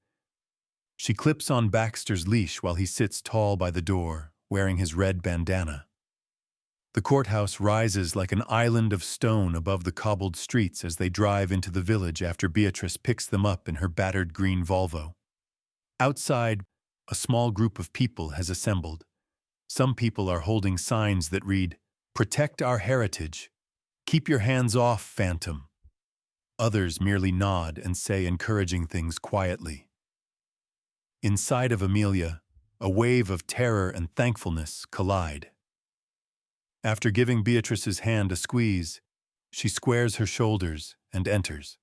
A: She clips on Baxter's leash while he sits tall by the door, wearing his red bandana. The courthouse rises like an island of stone above the cobbled streets as they drive into the village after Beatrice picks them up in her battered green Volvo. Outside, a small group of people has assembled. Some people are holding signs that read, "Protect our heritage. Keep your hands off, Phantom." Others merely nod and say encouraging things quietly. Inside of Amelia, a wave of terror and thankfulness collide. After giving Beatrice's hand a squeeze, she squares her shoulders and enters.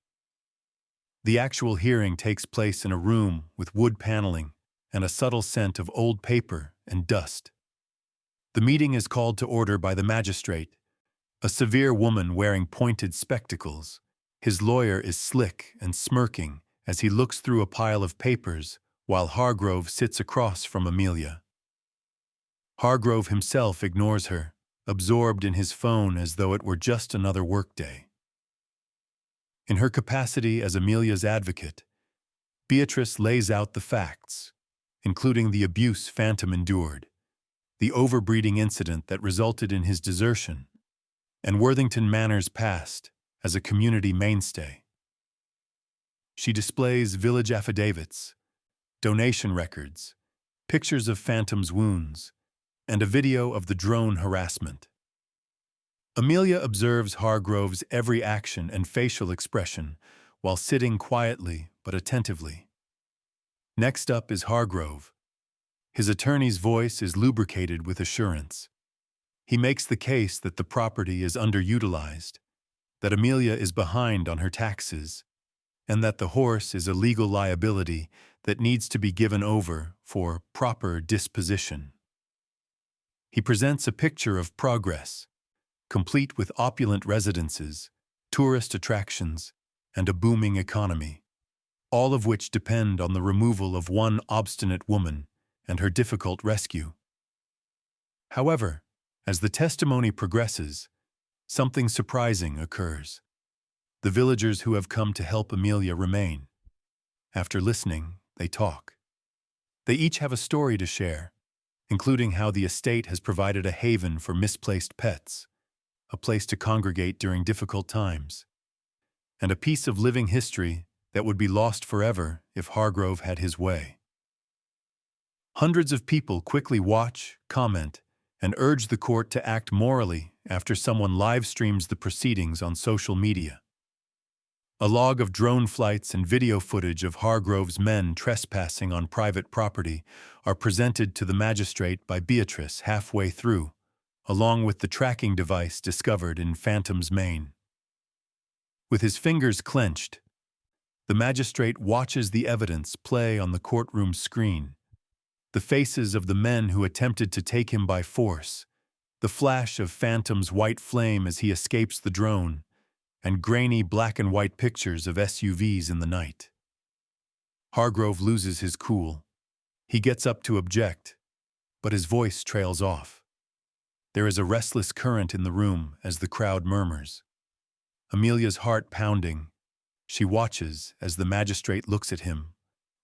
A: The actual hearing takes place in a room with wood paneling and a subtle scent of old paper and dust. The meeting is called to order by the magistrate, a severe woman wearing pointed spectacles. His lawyer is slick and smirking as he looks through a pile of papers while Hargrove sits across from Amelia. Hargrove himself ignores her, absorbed in his phone as though it were just another workday. In her capacity as Amelia's advocate, Beatrice lays out the facts, including the abuse Phantom endured, the overbreeding incident that resulted in his desertion, and Worthington Manor's past as a community mainstay. She displays village affidavits, donation records, pictures of Phantom's wounds, and a video of the drone harassment. Amelia observes Hargrove's every action and facial expression while sitting quietly but attentively. Next up is Hargrove. His attorney's voice is lubricated with assurance. He makes the case that the property is underutilized, that Amelia is behind on her taxes, and that the horse is a legal liability that needs to be given over for proper disposition. He presents a picture of progress, complete with opulent residences, tourist attractions, and a booming economy, all of which depend on the removal of one obstinate woman and her difficult rescue. However, as the testimony progresses, something surprising occurs. The villagers who have come to help Amelia remain. After listening, they talk. They each have a story to share, including how the estate has provided a haven for misplaced pets, a place to congregate during difficult times, and a piece of living history that would be lost forever if Hargrove had his way. Hundreds of people quickly watch, comment, and urge the court to act morally after someone live streams the proceedings on social media. A log of drone flights and video footage of Hargrove's men trespassing on private property are presented to the magistrate by Beatrice halfway through, along with the tracking device discovered in Phantom's mane. With his fingers clenched, the magistrate watches the evidence play on the courtroom screen. The faces of the men who attempted to take him by force, the flash of Phantom's white flame as he escapes the drone, and grainy black and white pictures of SUVs in the night. Hargrove loses his cool. He gets up to object, but his voice trails off. There is a restless current in the room as the crowd murmurs. Amelia's heart pounding, she watches as the magistrate looks at him,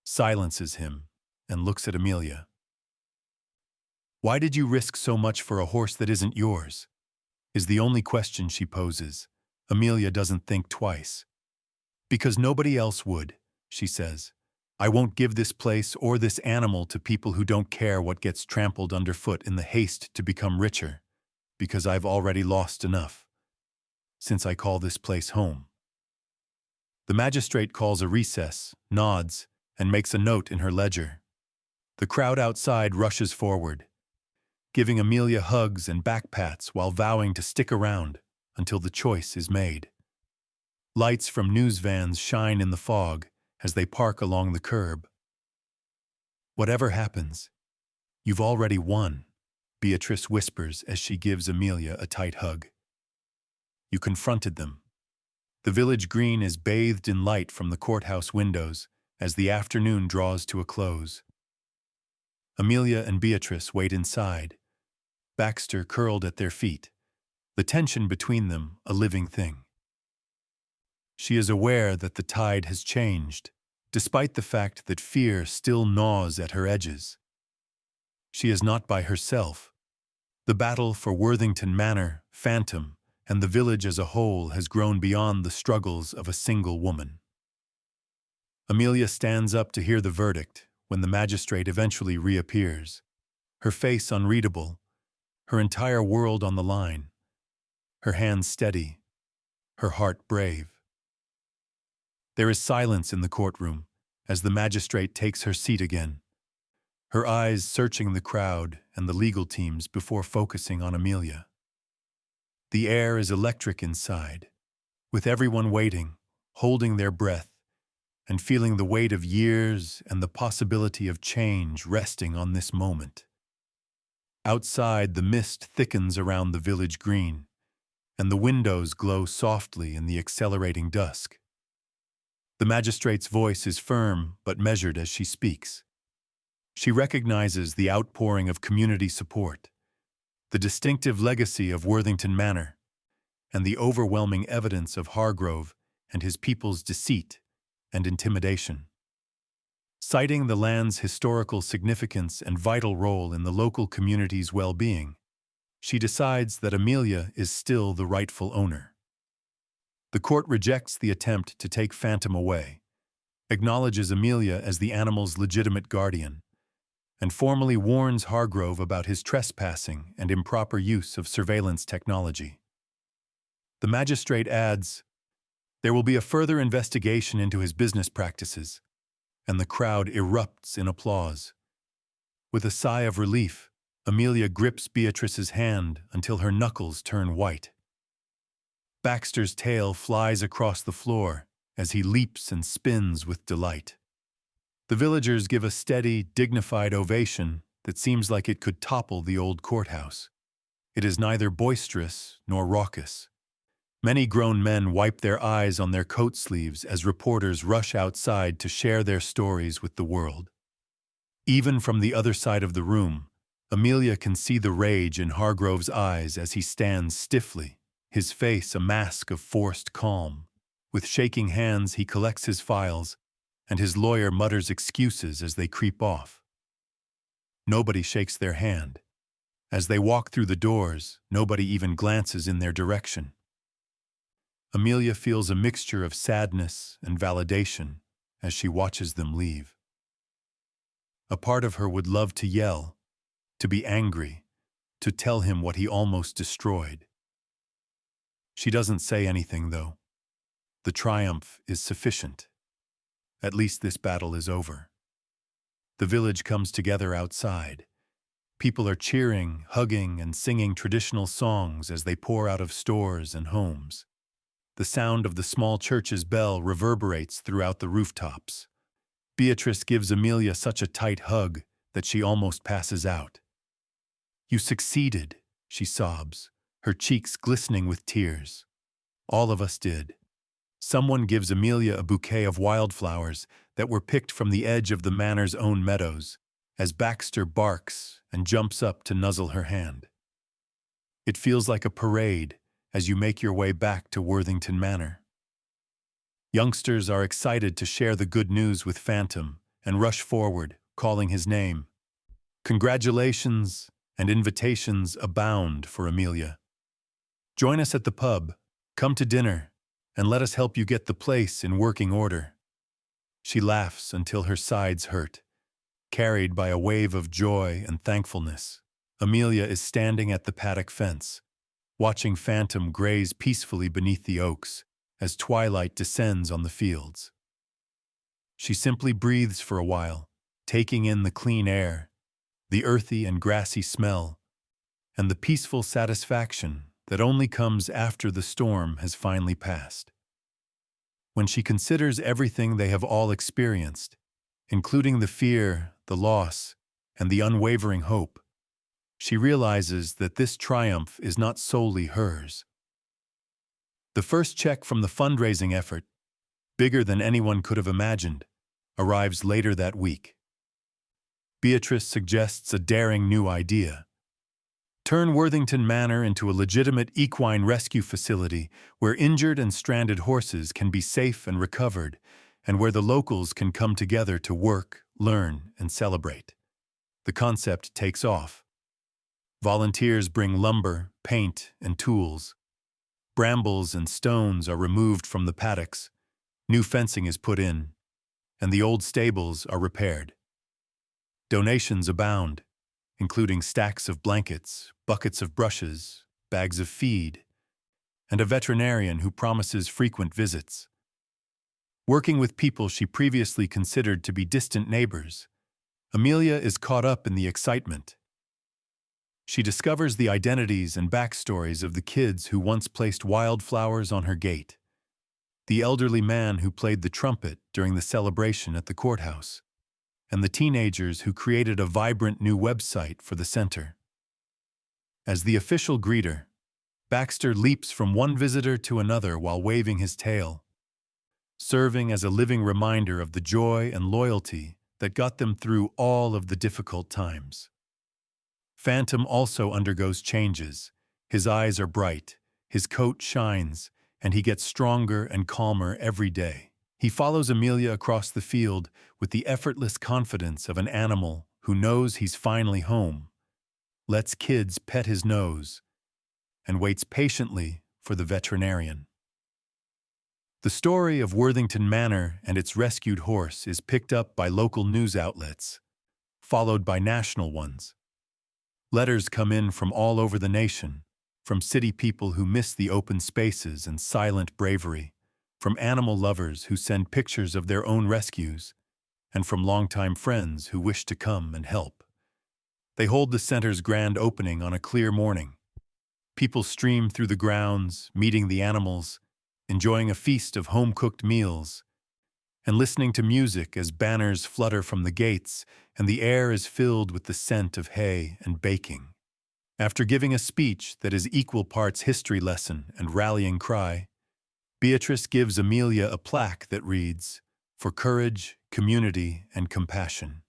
A: silences him, and looks at Amelia. "Why did you risk so much for a horse that isn't yours?" is the only question she poses. Amelia doesn't think twice. "Because nobody else would," she says. "I won't give this place or this animal to people who don't care what gets trampled underfoot in the haste to become richer, because I've already lost enough, since I call this place home." The magistrate calls a recess, nods, and makes a note in her ledger. The crowd outside rushes forward. giving Amelia hugs and backpats while vowing to stick around until the choice is made. Lights from news vans shine in the fog as they park along the curb. "Whatever happens, you've already won," Beatrice whispers as she gives Amelia a tight hug. You confronted them. The village green is bathed in light from the courthouse windows as the afternoon draws to a close. Amelia and Beatrice wait inside, Baxter curled at their feet, the tension between them a living thing. She is aware that the tide has changed, despite the fact that fear still gnaws at her edges. She is not by herself. The battle for Worthington Manor, Phantom, and the village as a whole has grown beyond the struggles of a single woman. Amelia stands up to hear the verdict when the magistrate eventually reappears, her face unreadable, her entire world on the line, her hands steady, her heart brave. There is silence in the courtroom as the magistrate takes her seat again, her eyes searching the crowd and the legal teams before focusing on Amelia. The air is electric inside, with everyone waiting, holding their breath, and feeling the weight of years and the possibility of change resting on this moment. Outside, the mist thickens around the village green, and the windows glow softly in the accelerating dusk. The magistrate's voice is firm but measured as she speaks. She recognizes the outpouring of community support, the distinctive legacy of Worthington Manor, and the overwhelming evidence of Hargrove and his people's deceit and intimidation. Citing the land's historical significance and vital role in the local community's well-being, she decides that Amelia is still the rightful owner. The court rejects the attempt to take Phantom away, acknowledges Amelia as the animal's legitimate guardian, and formally warns Hargrove about his trespassing and improper use of surveillance technology. The magistrate adds, "There will be a further investigation into his business practices," and the crowd erupts in applause. With a sigh of relief, Amelia grips Beatrice's hand until her knuckles turn white. Baxter's tail flies across the floor as he leaps and spins with delight. The villagers give a steady, dignified ovation that seems like it could topple the old courthouse. It is neither boisterous nor raucous. Many grown men wipe their eyes on their coat sleeves as reporters rush outside to share their stories with the world. Even from the other side of the room, Amelia can see the rage in Hargrove's eyes as he stands stiffly, his face a mask of forced calm. With shaking hands, he collects his files, and his lawyer mutters excuses as they creep off. Nobody shakes their hand. As they walk through the doors, nobody even glances in their direction. Amelia feels a mixture of sadness and validation as she watches them leave. A part of her would love to yell, to be angry, to tell him what he almost destroyed. She doesn't say anything, though. The triumph is sufficient. At least this battle is over. The village comes together outside. People are cheering, hugging, and singing traditional songs as they pour out of stores and homes. The sound of the small church's bell reverberates throughout the rooftops. Beatrice gives Amelia such a tight hug that she almost passes out. "You succeeded," she sobs, her cheeks glistening with tears. "All of us did." Someone gives Amelia a bouquet of wildflowers that were picked from the edge of the manor's own meadows, as Baxter barks and jumps up to nuzzle her hand. It feels like a parade as you make your way back to Worthington Manor. Youngsters are excited to share the good news with Phantom and rush forward, calling his name. Congratulations and invitations abound for Amelia. "Join us at the pub, come to dinner, and let us help you get the place in working order." She laughs until her sides hurt. Carried by a wave of joy and thankfulness, Amelia is standing at the paddock fence, watching Phantom graze peacefully beneath the oaks as twilight descends on the fields. She simply breathes for a while, taking in the clean air, the earthy and grassy smell, and the peaceful satisfaction that only comes after the storm has finally passed. When she considers everything they have all experienced, including the fear, the loss, and the unwavering hope, she realizes that this triumph is not solely hers. The first check from the fundraising effort, bigger than anyone could have imagined, arrives later that week. Beatrice suggests a daring new idea. Turn Worthington Manor into a legitimate equine rescue facility where injured and stranded horses can be safe and recovered, and where the locals can come together to work, learn, and celebrate. The concept takes off. Volunteers bring lumber, paint, and tools. Brambles and stones are removed from the paddocks, new fencing is put in, and the old stables are repaired. Donations abound, including stacks of blankets, buckets of brushes, bags of feed, and a veterinarian who promises frequent visits. Working with people she previously considered to be distant neighbors, Amelia is caught up in the excitement. She discovers the identities and backstories of the kids who once placed wildflowers on her gate, the elderly man who played the trumpet during the celebration at the courthouse, and the teenagers who created a vibrant new website for the center. As the official greeter, Baxter leaps from one visitor to another while waving his tail, serving as a living reminder of the joy and loyalty that got them through all of the difficult times. Phantom also undergoes changes. His eyes are bright, his coat shines, and he gets stronger and calmer every day. He follows Amelia across the field with the effortless confidence of an animal who knows he's finally home, lets kids pet his nose, and waits patiently for the veterinarian. The story of Worthington Manor and its rescued horse is picked up by local news outlets, followed by national ones. Letters come in from all over the nation, from city people who miss the open spaces and silent bravery, from animal lovers who send pictures of their own rescues, and from longtime friends who wish to come and help. They hold the center's grand opening on a clear morning. People stream through the grounds, meeting the animals, enjoying a feast of home-cooked meals, and listening to music as banners flutter from the gates and the air is filled with the scent of hay and baking. After giving a speech that is equal parts history lesson and rallying cry, Beatrice gives Amelia a plaque that reads, "For courage, community, and compassion."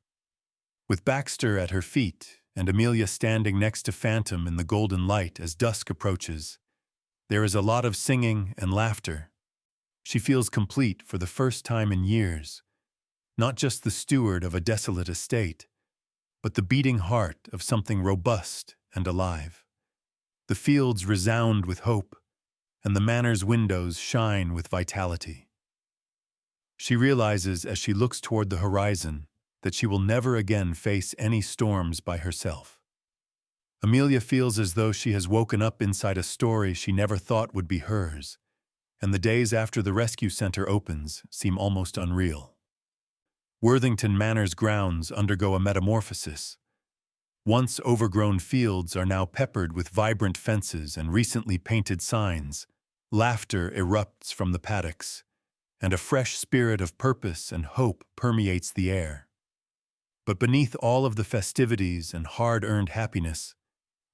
A: With Baxter at her feet and Amelia standing next to Phantom in the golden light as dusk approaches, there is a lot of singing and laughter. She feels complete for the first time in years, not just the steward of a desolate estate, but the beating heart of something robust and alive. The fields resound with hope, and the manor's windows shine with vitality. She realizes as she looks toward the horizon that she will never again face any storms by herself. Amelia feels as though she has woken up inside a story she never thought would be hers, and the days after the rescue center opens seem almost unreal. Worthington Manor's grounds undergo a metamorphosis. Once overgrown fields are now peppered with vibrant fences and recently painted signs. Laughter erupts from the paddocks, and a fresh spirit of purpose and hope permeates the air. But beneath all of the festivities and hard-earned happiness,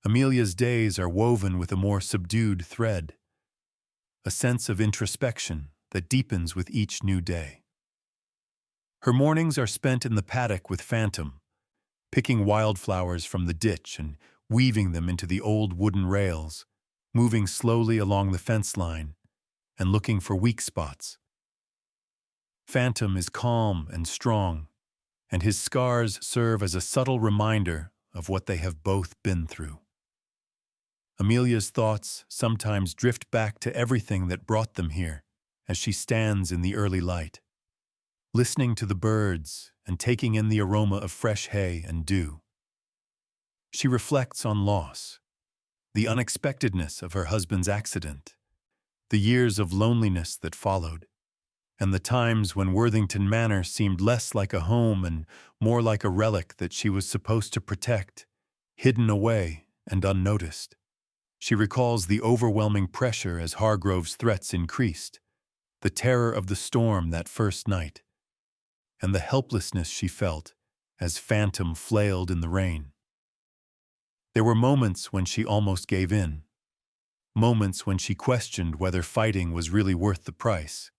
A: Amelia's days are woven with a more subdued thread, a sense of introspection that deepens with each new day. Her mornings are spent in the paddock with Phantom, picking wildflowers from the ditch and weaving them into the old wooden rails, moving slowly along the fence line and looking for weak spots. Phantom is calm and strong, and his scars serve as a subtle reminder of what they have both been through. Amelia's thoughts sometimes drift back to everything that brought them here as she stands in the early light, listening to the birds and taking in the aroma of fresh hay and dew. She reflects on loss, the unexpectedness of her husband's accident, the years of loneliness that followed, and the times when Worthington Manor seemed less like a home and more like a relic that she was supposed to protect, hidden away and unnoticed. She recalls the overwhelming pressure as Hargrove's threats increased, the terror of the storm that first night, and the helplessness she felt as Phantom flailed in the rain. There were moments when she almost gave in, moments when she questioned whether fighting was really worth the price.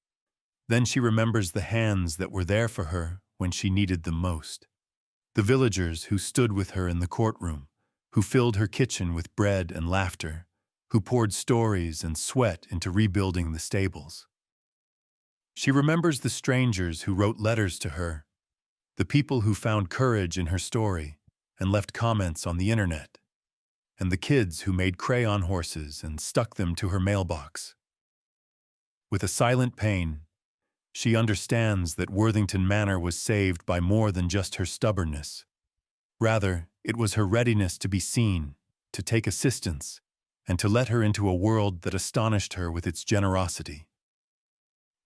A: Then she remembers the hands that were there for her when she needed them most. The villagers who stood with her in the courtroom, who filled her kitchen with bread and laughter, who poured stories and sweat into rebuilding the stables. She remembers the strangers who wrote letters to her, the people who found courage in her story and left comments on the internet, and the kids who made crayon horses and stuck them to her mailbox. With a silent pain, she understands that Worthington Manor was saved by more than just her stubbornness. Rather, it was her readiness to be seen, to take assistance, and to let her into a world that astonished her with its generosity.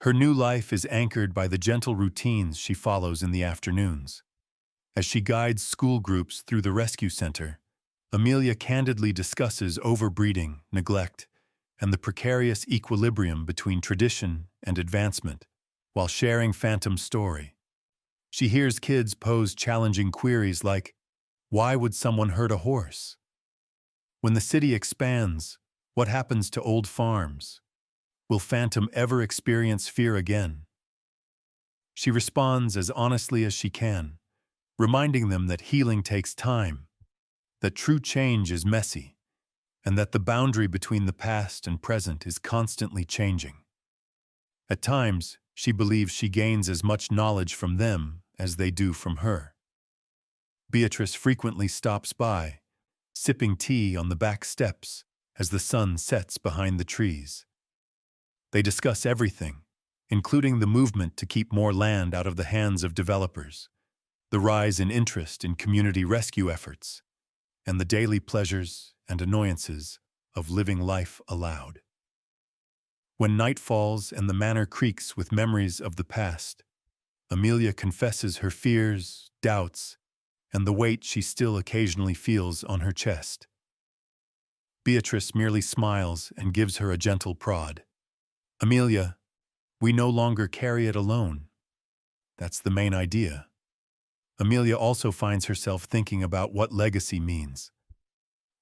A: Her new life is anchored by the gentle routines she follows in the afternoons. As she guides school groups through the rescue center, Amelia candidly discusses overbreeding, neglect, and the precarious equilibrium between tradition and advancement, while sharing Phantom's story. She hears kids pose challenging queries like, "Why would someone hurt a horse?" When the city expands, what happens to old farms? Will Phantom ever experience fear again? She responds as honestly as she can, reminding them that healing takes time, that true change is messy, and that the boundary between the past and present is constantly changing. At times, she believes she gains as much knowledge from them as they do from her. Beatrice frequently stops by, sipping tea on the back steps as the sun sets behind the trees. They discuss everything, including the movement to keep more land out of the hands of developers, the rise in interest in community rescue efforts, and the daily pleasures and annoyances of living life aloud. When night falls and the manor creaks with memories of the past, Amelia confesses her fears, doubts, and the weight she still occasionally feels on her chest. Beatrice merely smiles and gives her a gentle prod. "Amelia, we no longer carry it alone. That's the main idea." Amelia also finds herself thinking about what legacy means.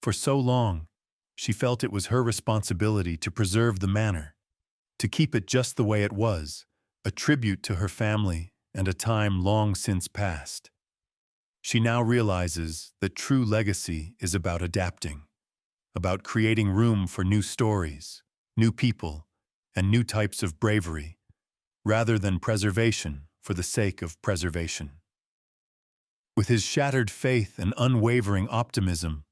A: For so long, she felt it was her responsibility to preserve the manor, to keep it just the way it was, a tribute to her family and a time long since past. She now realizes that true legacy is about adapting, about creating room for new stories, new people, and new types of bravery, rather than preservation for the sake of preservation. With his shattered faith and unwavering optimism,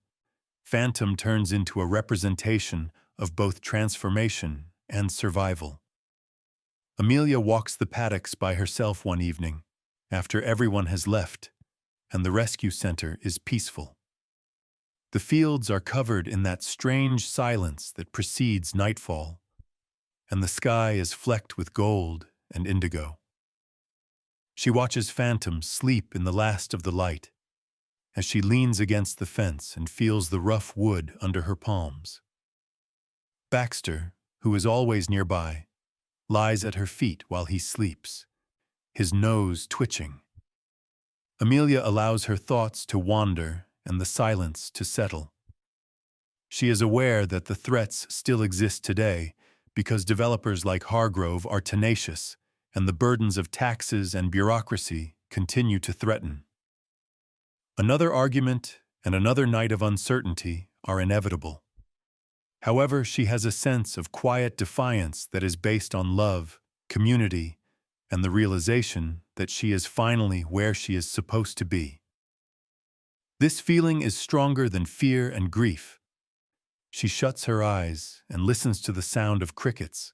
A: Phantom turns into a representation of both transformation and survival. Amelia walks the paddocks by herself one evening, after everyone has left, and the rescue center is peaceful. The fields are covered in that strange silence that precedes nightfall, and the sky is flecked with gold and indigo. She watches Phantom sleep in the last of the light, as she leans against the fence and feels the rough wood under her palms. Baxter, who is always nearby, lies at her feet while he sleeps, his nose twitching. Amelia allows her thoughts to wander and the silence to settle. She is aware that the threats still exist today because developers like Hargrove are tenacious and the burdens of taxes and bureaucracy continue to threaten. Another argument and another night of uncertainty are inevitable. However, she has a sense of quiet defiance that is based on love, community, and the realization that she is finally where she is supposed to be. This feeling is stronger than fear and grief. She shuts her eyes and listens to the sound of crickets,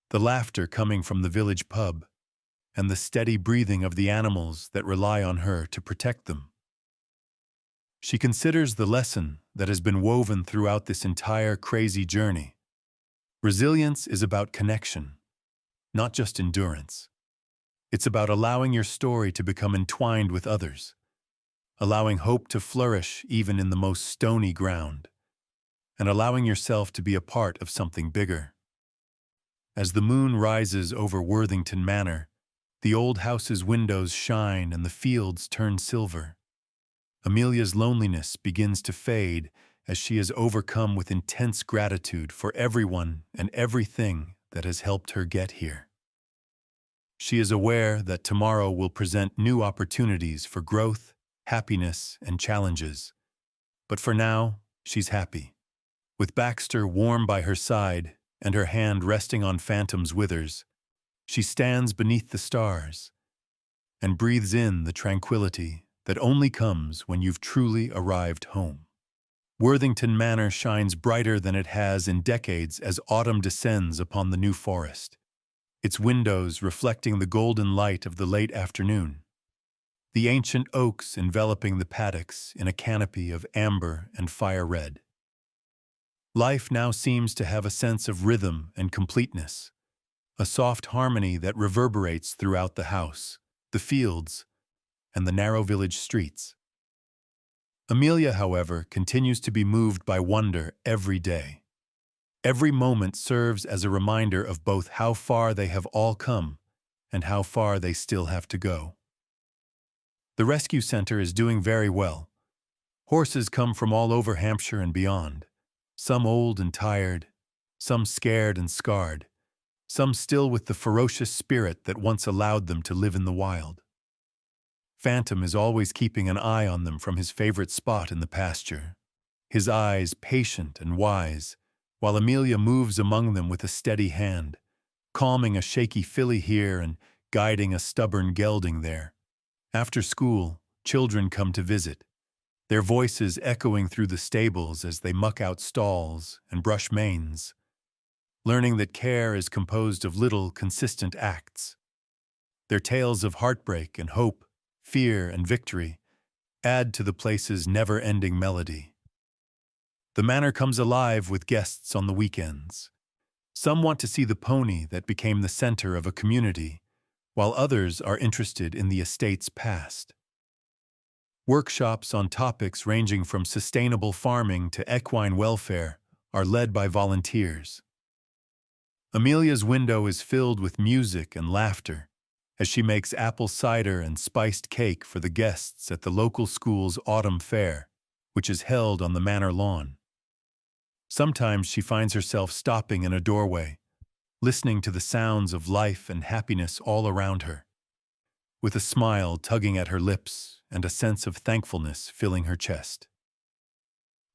A: the laughter coming from the village pub, and the steady breathing of the animals that rely on her to protect them. She considers the lesson that has been woven throughout this entire crazy journey. Resilience is about connection, not just endurance. It's about allowing your story to become entwined with others, allowing hope to flourish even in the most stony ground, and allowing yourself to be a part of something bigger. As the moon rises over Worthington Manor, the old house's windows shine and the fields turn silver. Amelia's loneliness begins to fade as she is overcome with intense gratitude for everyone and everything that has helped her get here. She is aware that tomorrow will present new opportunities for growth, happiness, and challenges. But for now, she's happy. With Baxter warm by her side and her hand resting on Phantom's withers, she stands beneath the stars and breathes in the tranquility that only comes when you've truly arrived home. Worthington Manor shines brighter than it has in decades as autumn descends upon the new forest, its windows reflecting the golden light of the late afternoon, the ancient oaks enveloping the paddocks in a canopy of amber and fire red. Life now seems to have a sense of rhythm and completeness, a soft harmony that reverberates throughout the house, the fields, and the narrow village streets. Amelia, however, continues to be moved by wonder every day. Every moment serves as a reminder of both how far they have all come and how far they still have to go. The rescue center is doing very well. Horses come from all over Hampshire and beyond, some old and tired, some scared and scarred, some still with the ferocious spirit that once allowed them to live in the wild. Phantom is always keeping an eye on them from his favorite spot in the pasture, his eyes patient and wise, while Amelia moves among them with a steady hand, calming a shaky filly here and guiding a stubborn gelding there. After school, children come to visit, their voices echoing through the stables as they muck out stalls and brush manes, learning that care is composed of little, consistent acts. Their tales of heartbreak and hope, fear and victory add to the place's never-ending melody. The manor comes alive with guests on the weekends. Some want to see the pony that became the center of a community, while others are interested in the estate's past. Workshops on topics ranging from sustainable farming to equine welfare are led by volunteers. Amelia's window is filled with music and laughter as she makes apple cider and spiced cake for the guests at the local school's autumn fair, which is held on the manor lawn. Sometimes she finds herself stopping in a doorway, listening to the sounds of life and happiness all around her, with a smile tugging at her lips and a sense of thankfulness filling her chest.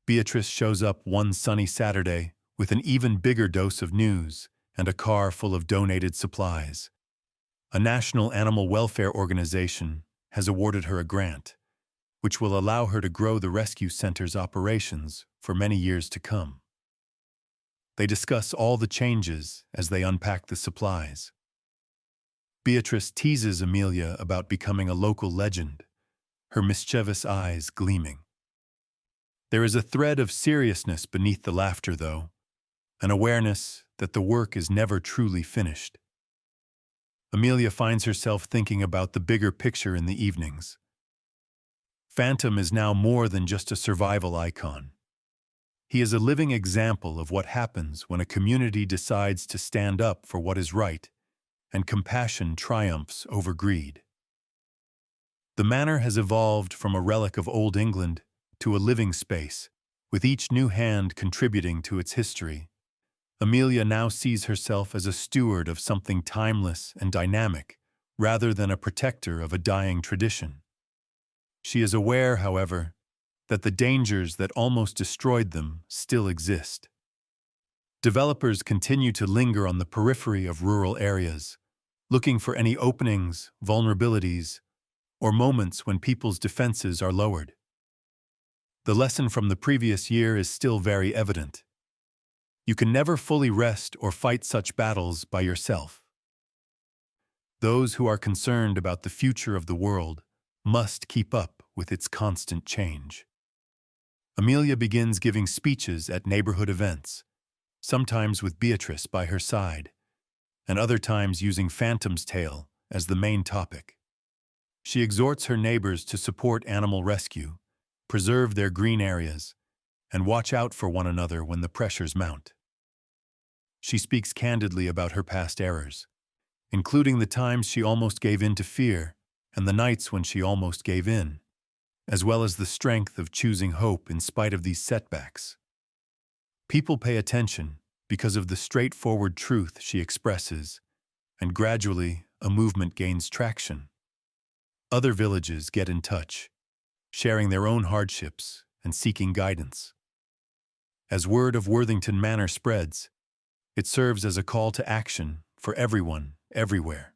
A: Beatrice shows up one sunny Saturday with an even bigger dose of news and a car full of donated supplies. A national animal welfare organization has awarded her a grant, which will allow her to grow the rescue center's operations for many years to come. They discuss all the changes as they unpack the supplies. Beatrice teases Amelia about becoming a local legend, her mischievous eyes gleaming. There is a thread of seriousness beneath the laughter, though, an awareness that the work is never truly finished. Amelia finds herself thinking about the bigger picture in the evenings. Phantom is now more than just a survival icon. He is a living example of what happens when a community decides to stand up for what is right, and compassion triumphs over greed. The manor has evolved from a relic of Old England to a living space, with each new hand contributing to its history. Amelia now sees herself as a steward of something timeless and dynamic, rather than a protector of a dying tradition. She is aware, however, that the dangers that almost destroyed them still exist. Developers continue to linger on the periphery of rural areas, looking for any openings, vulnerabilities, or moments when people's defenses are lowered. The lesson from the previous year is still very evident. You can never fully rest or fight such battles by yourself. Those who are concerned about the future of the world must keep up with its constant change. Amelia begins giving speeches at neighborhood events, sometimes with Beatrice by her side, and other times using Phantom's tale as the main topic. She exhorts her neighbors to support animal rescue, preserve their green areas, and watch out for one another when the pressures mount. She speaks candidly about her past errors, including the times she almost gave in to fear and the nights when she almost gave in, as well as the strength of choosing hope in spite of these setbacks. People pay attention because of the straightforward truth she expresses, and gradually a movement gains traction. Other villages get in touch, sharing their own hardships and seeking guidance. As word of Worthington Manor spreads, it serves as a call to action for everyone, everywhere.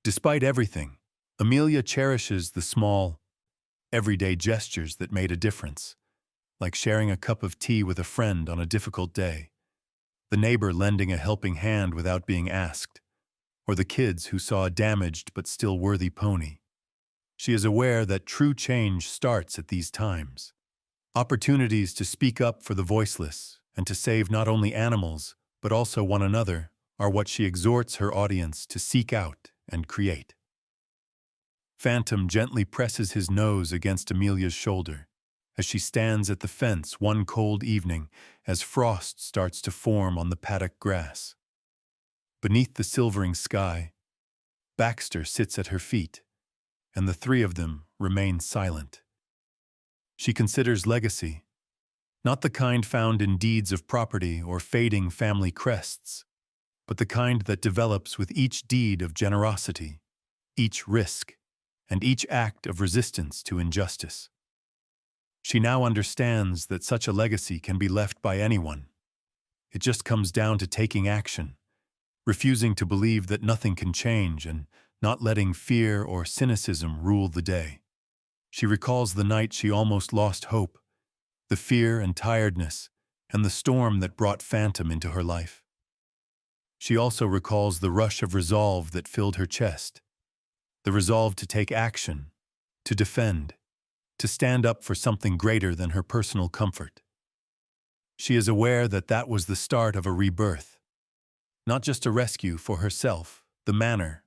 A: Despite everything, Amelia cherishes the small, everyday gestures that made a difference, like sharing a cup of tea with a friend on a difficult day, the neighbor lending a helping hand without being asked, or the kids who saw a damaged but still worthy pony. She is aware that true change starts at these times. Opportunities to speak up for the voiceless and to save not only animals, but also one another, are what she exhorts her audience to seek out and create. Phantom gently presses his nose against Amelia's shoulder as she stands at the fence one cold evening as frost starts to form on the paddock grass. Beneath the silvering sky, Baxter sits at her feet, and the three of them remain silent. She considers legacy, not the kind found in deeds of property or fading family crests, but the kind that develops with each deed of generosity, each risk, and each act of resistance to injustice. She now understands that such a legacy can be left by anyone. It just comes down to taking action, refusing to believe that nothing can change, and not letting fear or cynicism rule the day. She recalls the night she almost lost hope, the fear and tiredness, and the storm that brought Phantom into her life. She also recalls the rush of resolve that filled her chest, the resolve to take action, to defend, to stand up for something greater than her personal comfort. She is aware that that was the start of a rebirth, not just a rescue for herself, the manor,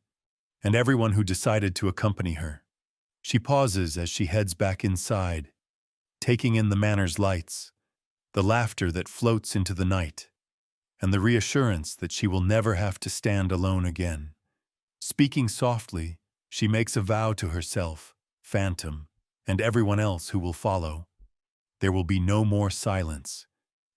A: and everyone who decided to accompany her. She pauses as she heads back inside, taking in the manor's lights, the laughter that floats into the night, and the reassurance that she will never have to stand alone again. Speaking softly, she makes a vow to herself, Phantom, and everyone else who will follow. There will be no more silence.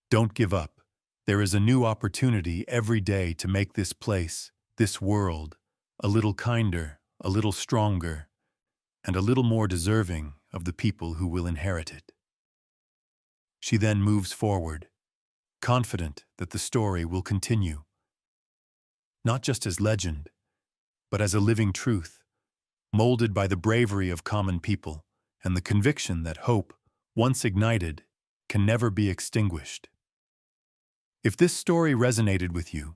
A: Don't give up. There is a new opportunity every day to make this place, this world, a little kinder, a little stronger, and a little more deserving of the people who will inherit it. She then moves forward, confident that the story will continue, not just as legend, but as a living truth, molded by the bravery of common people and the conviction that hope, once ignited, can never be extinguished. If this story resonated with you,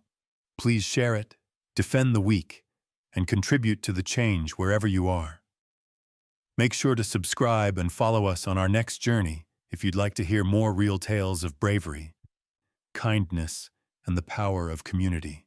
A: please share it, defend the weak, and contribute to the change wherever you are. Make sure to subscribe and follow us on our next journey if you'd like to hear more real tales of bravery, kindness, and the power of community.